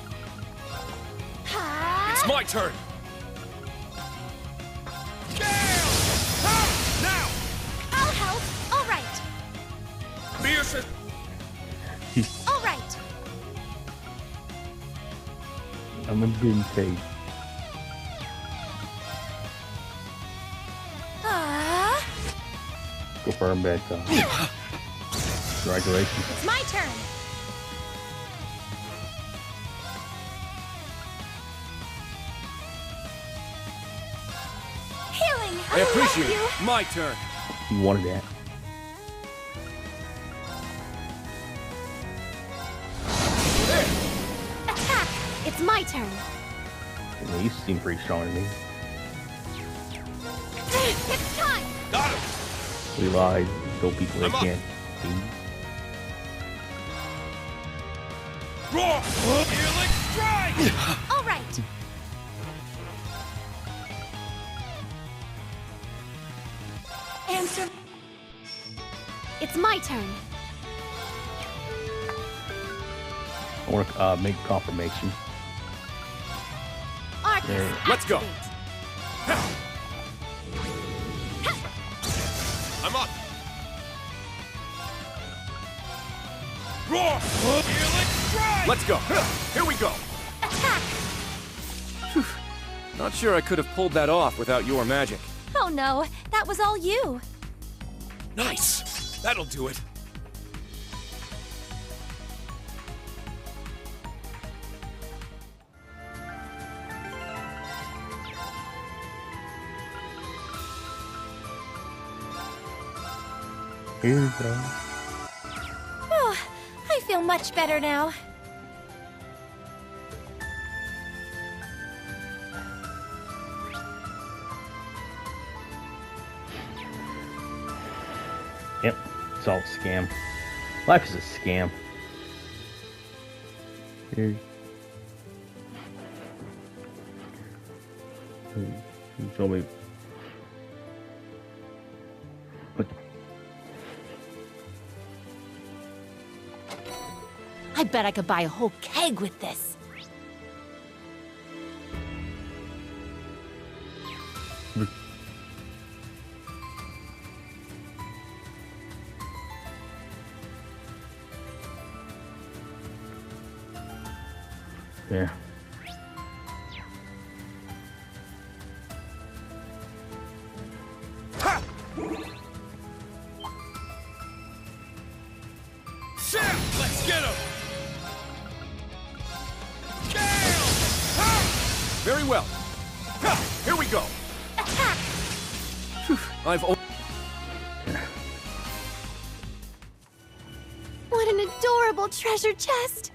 It's my turn. Now! I'll help! Alright! Fiercest. Alright! I'm a being paid. Go for him back. Congratulations. It's my turn! Healing! I appreciate it. My turn. You wanted that. Attack! It's my turn! Yeah, you seem pretty strong to me. It's time! Got him. We lied. Go people they can. Helix strike! All right. Answer. It's my turn. I want to make confirmation. Arcus, There. Let's go. I'm up. Roar! Helix strike! Let's go. Here we go. attack. Not sure I could have pulled that off without your magic. Oh no, that was all you. Nice. That'll do it. Here we go. Oh, I feel much better now. Yep, it's all a scam. Life is a scam. Here. You told me. What? I bet I could buy a whole keg with this. Yeah. Let's get him! Very well. Here we go. Attack! I've. What an adorable treasure chest!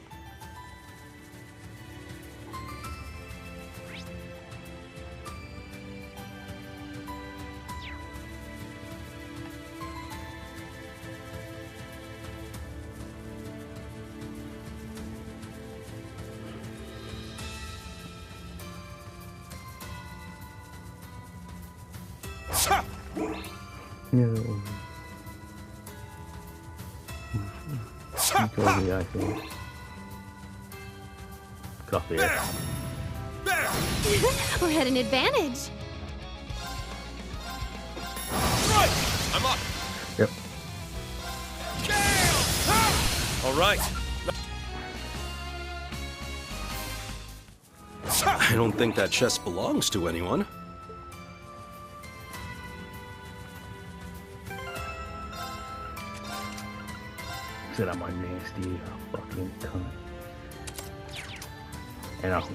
No. You told me I can. Copy it. We're at an advantage. Right! I'm up! Yep. All right. I don't think that chest belongs to anyone. Said I'm a nasty fucking cunt. And I'll.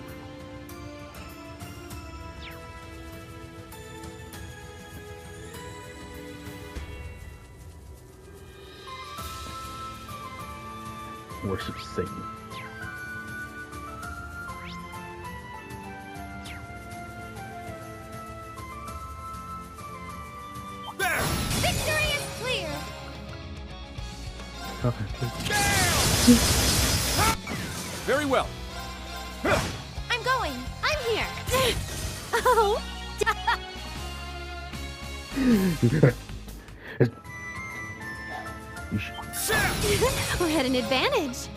Worship Satan. Victory is clear. Very well. I'm going. I'm here. Oh. We're at an advantage.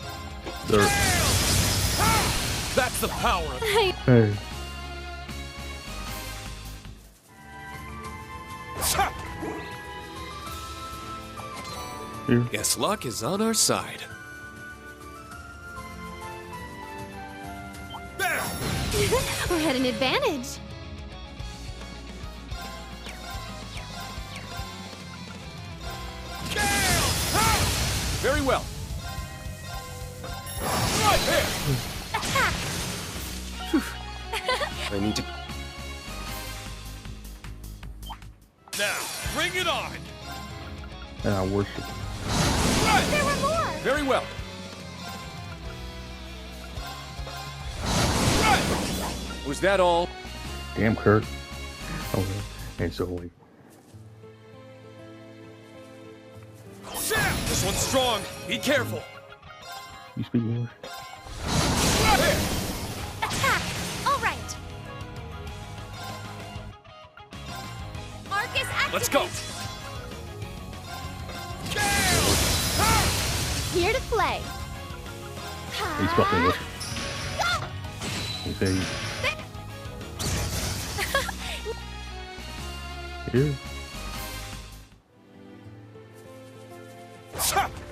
That's the power of Hey. Guess luck is on our side. We're at an advantage. Very well. right here! Attack! I need to... Now, bring it on! And I worship. There were more! Very well. Was that all? Damn, Kurt. Okay. And so wait. This one's strong. Be careful. You speak English? Let's go. Here to play. He's fucking with. Okay. Yeah.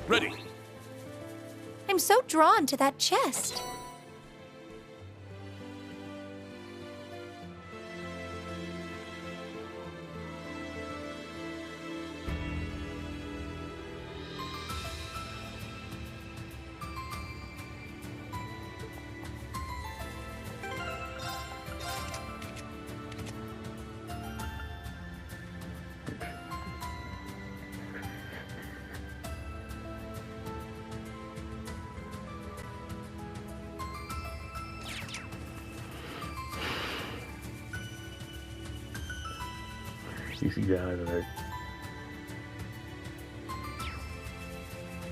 Ready. I'm so drawn to that chest. You see that right?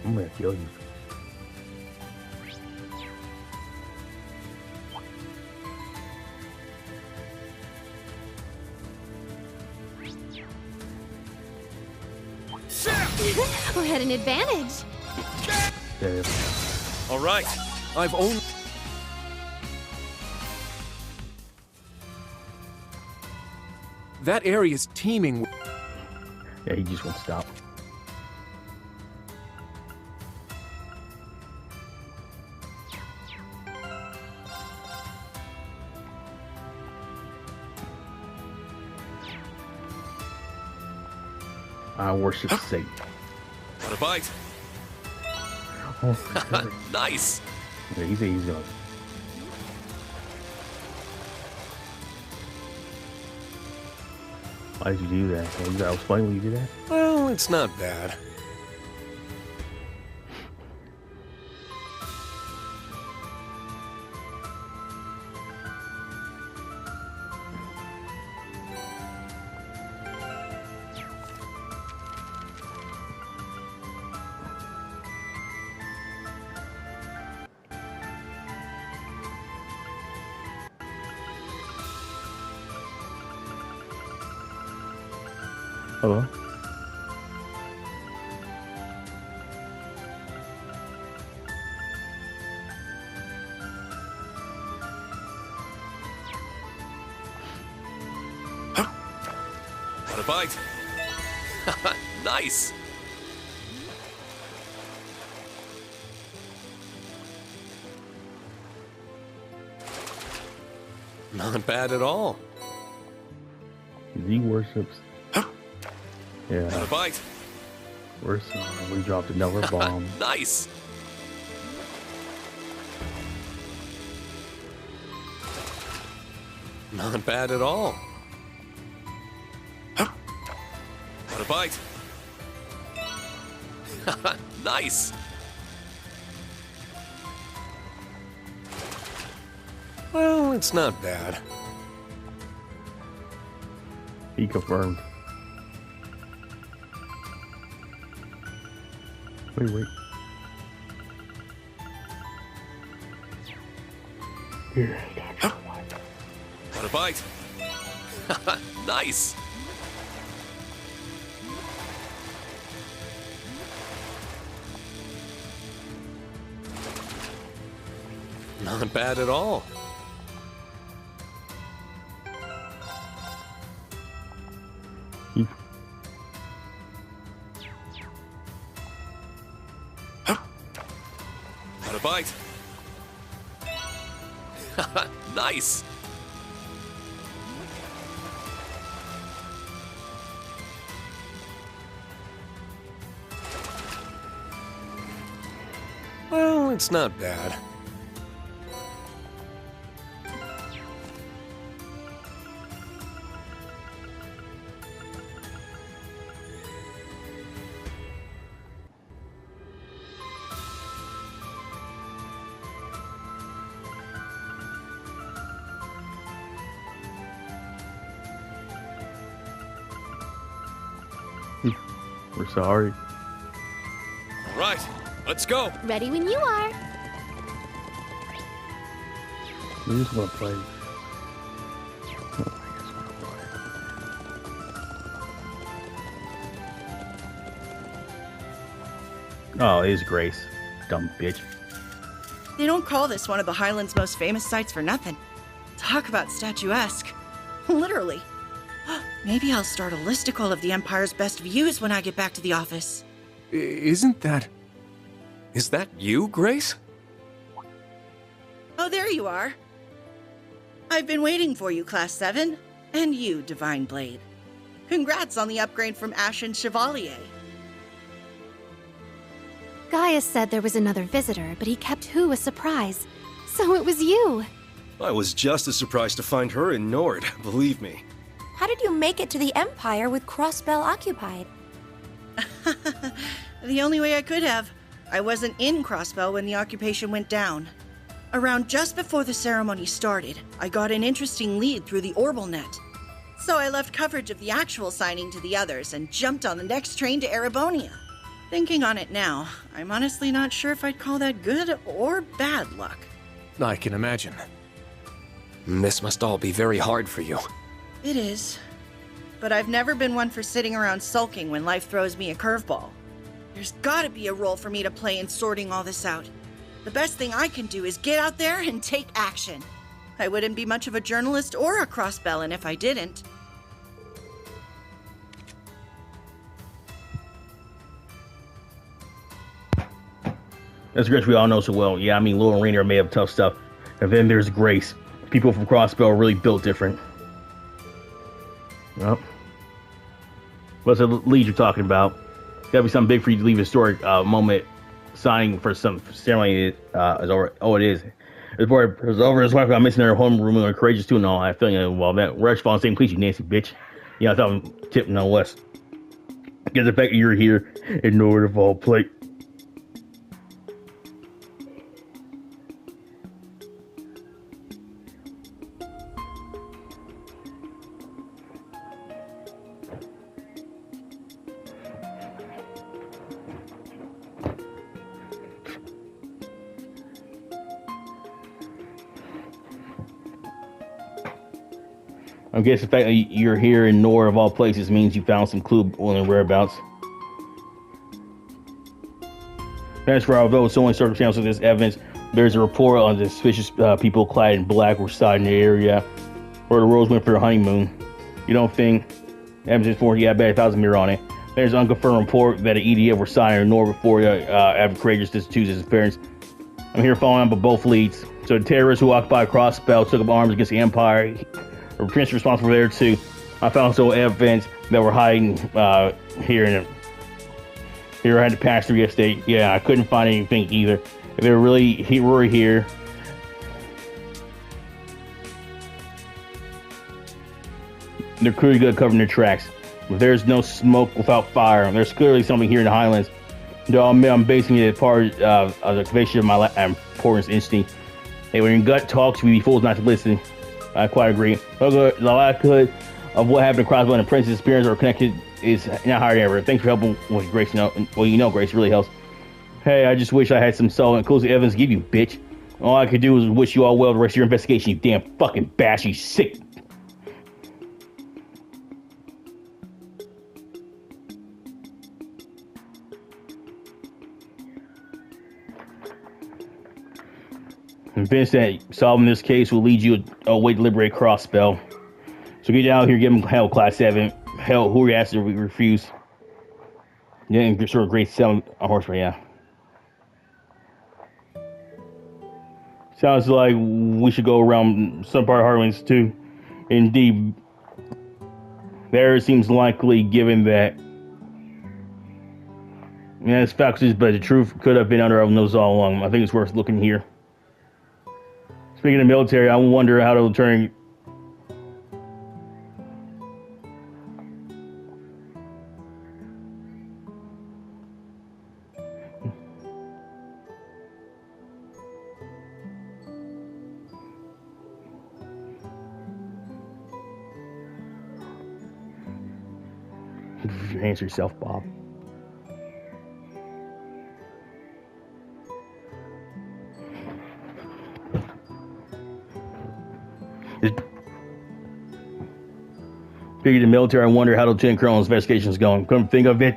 I'm gonna kill you. We're at an advantage. Yeah. All right. I've only... That area's teeming with... Yeah, he just won't stop. I worship Satan. Got a bite. Oh, nice. yeah, he's gonna. Why did you do that? Well, you gotta explain when you do that. Well, it's not bad. Hello? Got a bite. Nice. Not bad at all. He worships. Yeah. Got a bite. We dropped another bomb. Nice. Not bad at all. Got a bite. Nice. Well, it's not bad. He confirmed. Wait. Here, Got a bite. Nice. Not bad at all. Got a bite. Nice. Well, it's not bad. We're sorry. All right, let's go. Ready when you are. We just want to play. Oh, it is Grace. Dumb bitch. They don't call this one of the Highlands' most famous sites for nothing. Talk about statuesque. Literally. Maybe I'll start a listicle of the Empire's best views when I get back to the office. Isn't that... Is that you, Grace? Oh, there you are. I've been waiting for you, Class 7. And you, Divine Blade. Congrats on the upgrade from Ashen Chevalier. Gaius said there was another visitor, but he kept Who a surprise. So it was you. I was just as surprised to find her in Nord, believe me. How did you make it to the Empire with Crossbell occupied? The only way I could have. I wasn't in Crossbell when the occupation went down. Around just before the ceremony started, I got an interesting lead through the Orbal net. So I left coverage of the actual signing to the others and jumped on the next train to Erebonia. Thinking on it now, I'm honestly not sure if I'd call that good or bad luck. I can imagine. This must all be very hard for you. It is. But I've never been one for sitting around sulking when life throws me a curveball. There's gotta be a role for me to play in sorting all this out. The best thing I can do is get out there and take action. I wouldn't be much of a journalist or a Crossbellin if I didn't. That's Grace we all know so well. Yeah, I mean, Lil and Rean are made of tough stuff. And then there's Grace. People from Crossbell are really built different. Yep. What's the lead you're talking about? Gotta be something big for you to leave a historic moment signing for some ceremony is over. Oh, it is. It was over. His wife got missing in her homeroom and courageous too and all. I feel you. Well, that we're actually on the same place, you nasty bitch. Yeah, I thought I'm tipping on West. Get the fact that you're here in Nord of all plate. I guess the fact that you're here in Nord of all places means you found some clue on the whereabouts. As for although it's only circumstantial this evidence, there's a report on the suspicious people clad in black were sighted in the area where the Rose went for their honeymoon. You don't think evidence for you had about 1,000 mirror on it. There's an unconfirmed report that the EDF were sighted in Nord before after courageous Tuesday's disappearance. I'm here following up with both leads. So the terrorists who occupied Crossbell took up arms against the Empire. The Prince responsible there too. I found some evidence that were hiding here I had to pass through yesterday. Yeah, I couldn't find anything either. If they were really were here, they're clearly good at covering their tracks. If there's no smoke without fire, there's clearly something here in the Highlands. Though I'm basing it as part of the conviction of my importance instinct. Hey, when your gut talks, we be fools not to listen. I quite agree. The likelihood of what happened to Crossbell and the Prince's appearance are connected is not higher than ever. Thanks for helping with Grace. Grace really helps. Hey, I just wish I had some solid and close evidence to give you, bitch. All I could do was wish you all well the rest of your investigation, you damn fucking bash, you sick. Convinced that solving this case will lead you a way to liberate Crossbell. So get out here, give him hell, Class 7. Hell, who are you asking to refuse? Yeah, sort of great selling a horseback, yeah. Sounds like we should go around some part of Highlands too. Indeed, there seems likely given that. Yeah, it's facts, but the truth could have been under our nose all along. I think it's worth looking here. Speaking of military, I wonder how to turn. Answer yourself, Bob. Speaking of the military, I wonder how Lieutenant Colonel's investigation is going. Come think of it.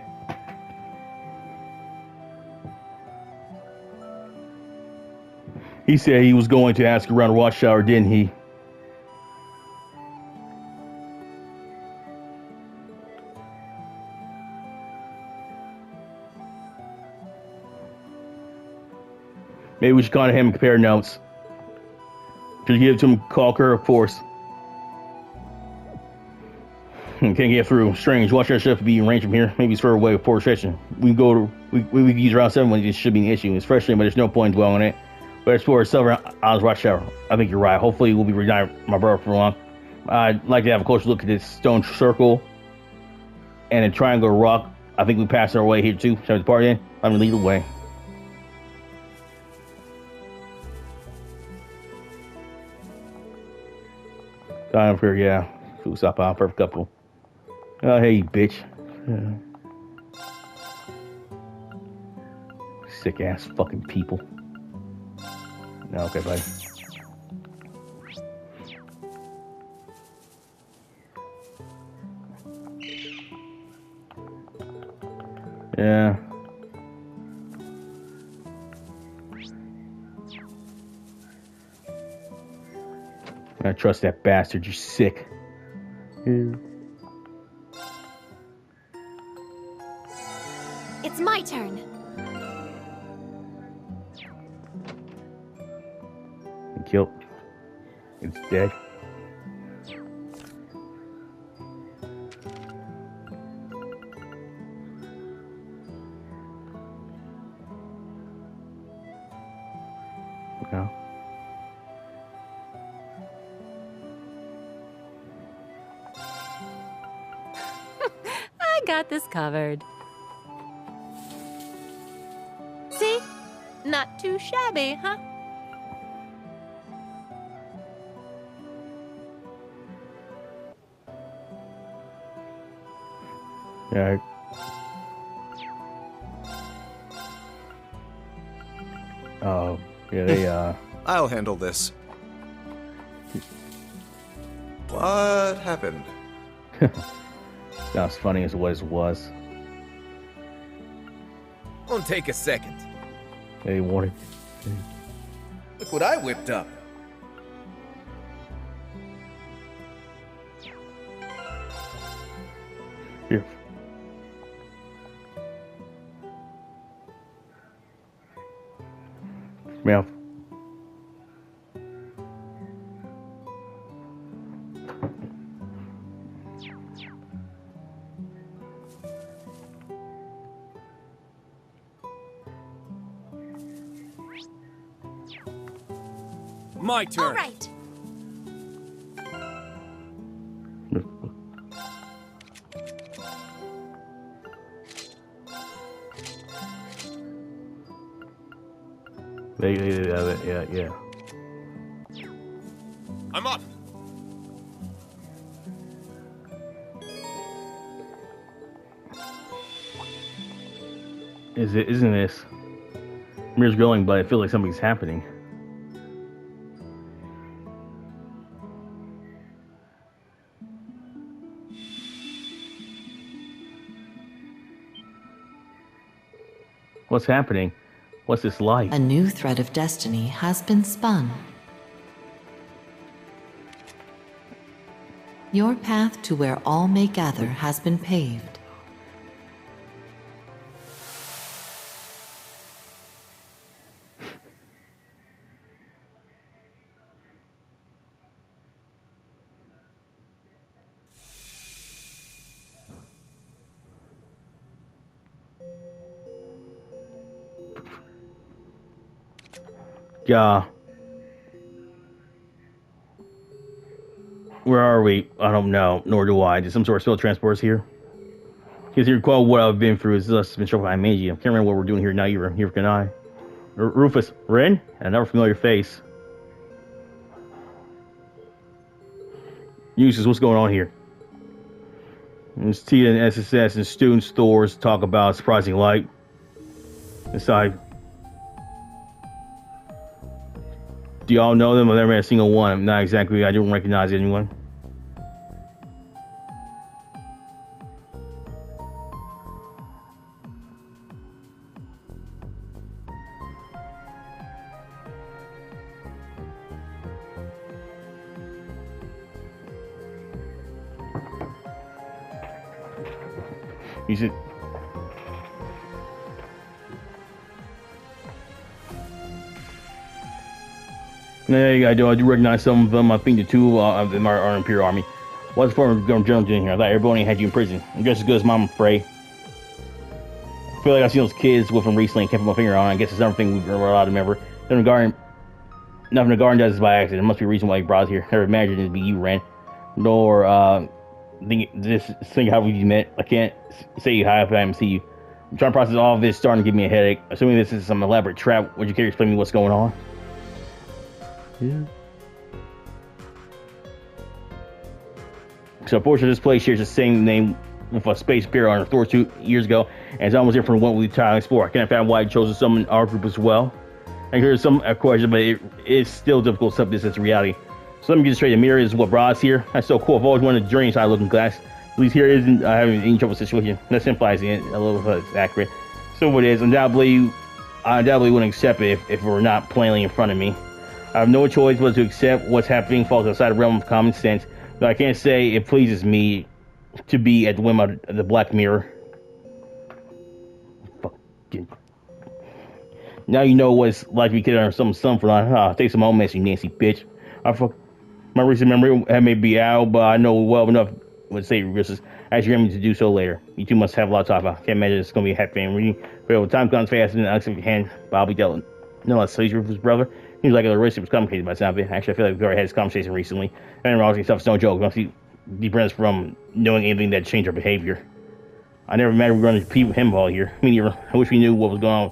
He said he was going to ask around Watchtower, didn't he? Maybe we should contact him and compare notes. Should you give it to him, Calker, of course. Can't get through. Strange. Watchtower should be in range from here. Maybe it's further away with poor reception. We can go. We can use Route 7 when this should be an issue. It's frustrating, but there's no point in dwelling on it. But explore Silver Islands Watchtower. I think you're right. Hopefully, we'll be reunited with my brother for long. I'd like to have a closer look at this stone circle and a triangle rock. I think we passed our way here too. Shall we depart in? I'm gonna lead the way. Time for, yeah. Food stop out, perfect couple. Oh, hey, bitch. Sick ass fucking people. No, okay, buddy. Yeah. I trust that bastard. You're sick. It's my turn. Killed. It's dead. No. I got this covered. See? Not too shabby, huh? Yeah. Oh, yeah, they, I'll handle this. What happened? Not as funny as what it was. Won't take a second. Hey, warning. Look what I whipped up. Here. Mouth. My turn. All right. Yeah. I'm up. Isn't this? Mirror's going, but I feel like something's happening. What's happening? What's this like? A new thread of destiny has been spun. Your path to where all may gather has been paved. Yeah. Where are we? I don't know. Nor do I. Did some sort of spell transporters here? Because you recall what I've been through. This has been trouble I made you. I can't remember what we're doing here now either. Here can I. Rufus. Rean? Another familiar face. Uses what's going on here? There's Tia and SSS and student stores talk about surprising light. Inside. Do y'all know them? I've never met a single one. Not exactly. I don't recognize anyone. You should. Yeah, I do recognize some of them. I think the two of them are Imperial Army. What's the former General doing here? I thought everybody had you in prison. I'm just as good as Mom, I'm afraid. I feel like I've seen those kids with them recently and kept my finger on. I guess it's everything we're allowed to remember. Nothing the garden does is by accident. There must be a reason why you brought us here. Never imagined it'd be you, Rean. Nor, think how we met. I can't say hi if I haven't seen you. I'm trying to process all of this, starting to give me a headache. Assuming this is some elaborate trap, would you care to explain to me what's going on? Yeah. So, unfortunately, this place shares the same name with a space imperial on Thor 2 years ago, and it's almost different from what we tried to explore. I can't find why you chose to summon our group as well. I hear some questions, but it is still difficult to accept this as reality. So let me get straight. The mirror is what brought us here. That's so cool. I've always wanted to journey inside Looking Glass. At least here isn't having any trouble situation. That simplifies it a little bit accurate. So what it is, undoubtedly, I wouldn't accept it if it were not plainly in front of me. I have no choice but to accept what's happening falls outside the realm of common sense. But I can't say it pleases me to be at the whim of the Black Mirror. Fucking. Now you know what it's like to be kidding on some for that. Take some home mess, you nasty bitch. My recent memory may be out, but I know well enough what to say Rufus. I ask you to do so later. You two must have a lot to talk about. Can't imagine it's going to be a happy family. But time comes fast and I'll accept your hand, but I'll be dealt. No less, so he's Rufus' brother. Seems like the relationship was complicated by the sound of it. Actually, I feel like we've already had this conversation recently. And wrong stuff's no joke. We must be different from knowing anything that changed our behavior. I never imagined we were going to compete with him all here. Me neither. I wish we knew what was going on.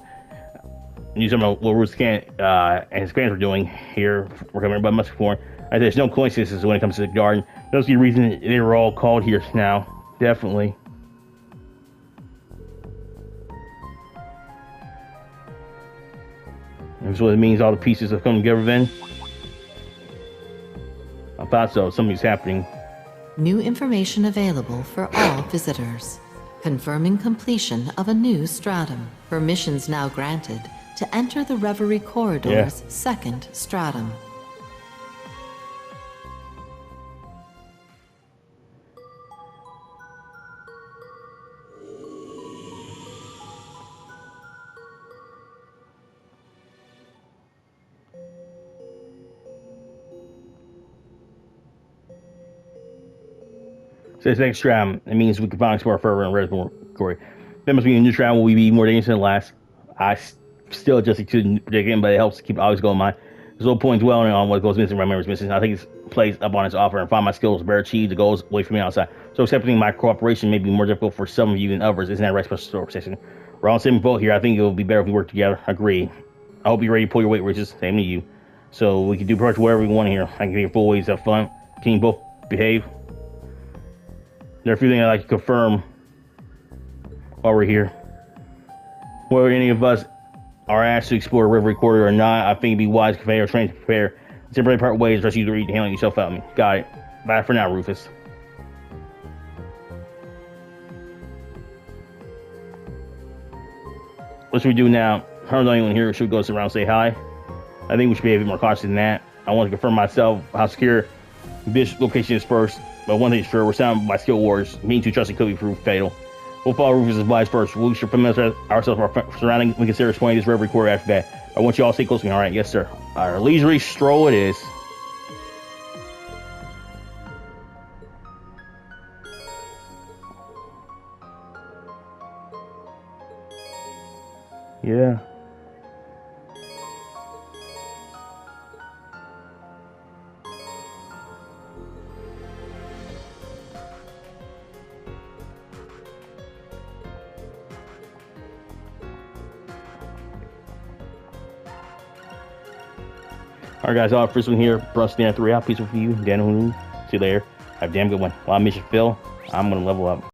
Knew some of what Rufus and his clans were doing here. We're coming by much before. There's no coincidences when it comes to the garden. That's the reason they were all called here now. Definitely. That's what it means, all the pieces have come together then? I thought so. Something's happening. New information available for all visitors. Confirming completion of a new stratum. Permissions now granted to enter the Reverie Corridor's second stratum. So this next stratum, it means we can finally explore further in Reservoir Quarry. That must mean a new stratum will be more dangerous than the last. I still adjusting to the predicament, but it helps to keep always going in mind. There's no point dwelling on what goes missing, my memory's missing. I think it's placed up on its offer and find my skills better achieve the goals away from me outside. So accepting my cooperation may be more difficult for some of you than others. Isn't that right, special store session? We're all in the same boat here. I think it will be better if we work together. Agree. I hope you're ready to pull your weight, Riches. Same to you. So we can do pretty much whatever we want here. I can get full ways of fun. Can you both behave? There are a few things I'd like to confirm while we're here. Whether any of us are asked to explore Reverie Corridor or not, I think it'd be wise to convey our train to prepare. Temporary part ways, rest you to read handling yourself out of me. Got it. Bye for now, Rufus. What should we do now? I don't know anyone here should go around and say hi. I think we should be a bit more cautious than that. I want to confirm myself how secure this location is first. But one thing is sure, we're surrounded by skilled warriors. Me and two trusted could be proved fatal. We'll follow Rufus' advice first. We should familiarize ourselves with our surroundings. We consider exploring this Reverie Corridor after that. I want you all to stay close to me, alright? Yes, sir. Our leisurely stroll it is. Yeah. Alright guys, all first one here. Brush down 3 out. Peaceful for you. Dan, see you later. Have a damn good one. While I miss you, Phil, I'm gonna level up.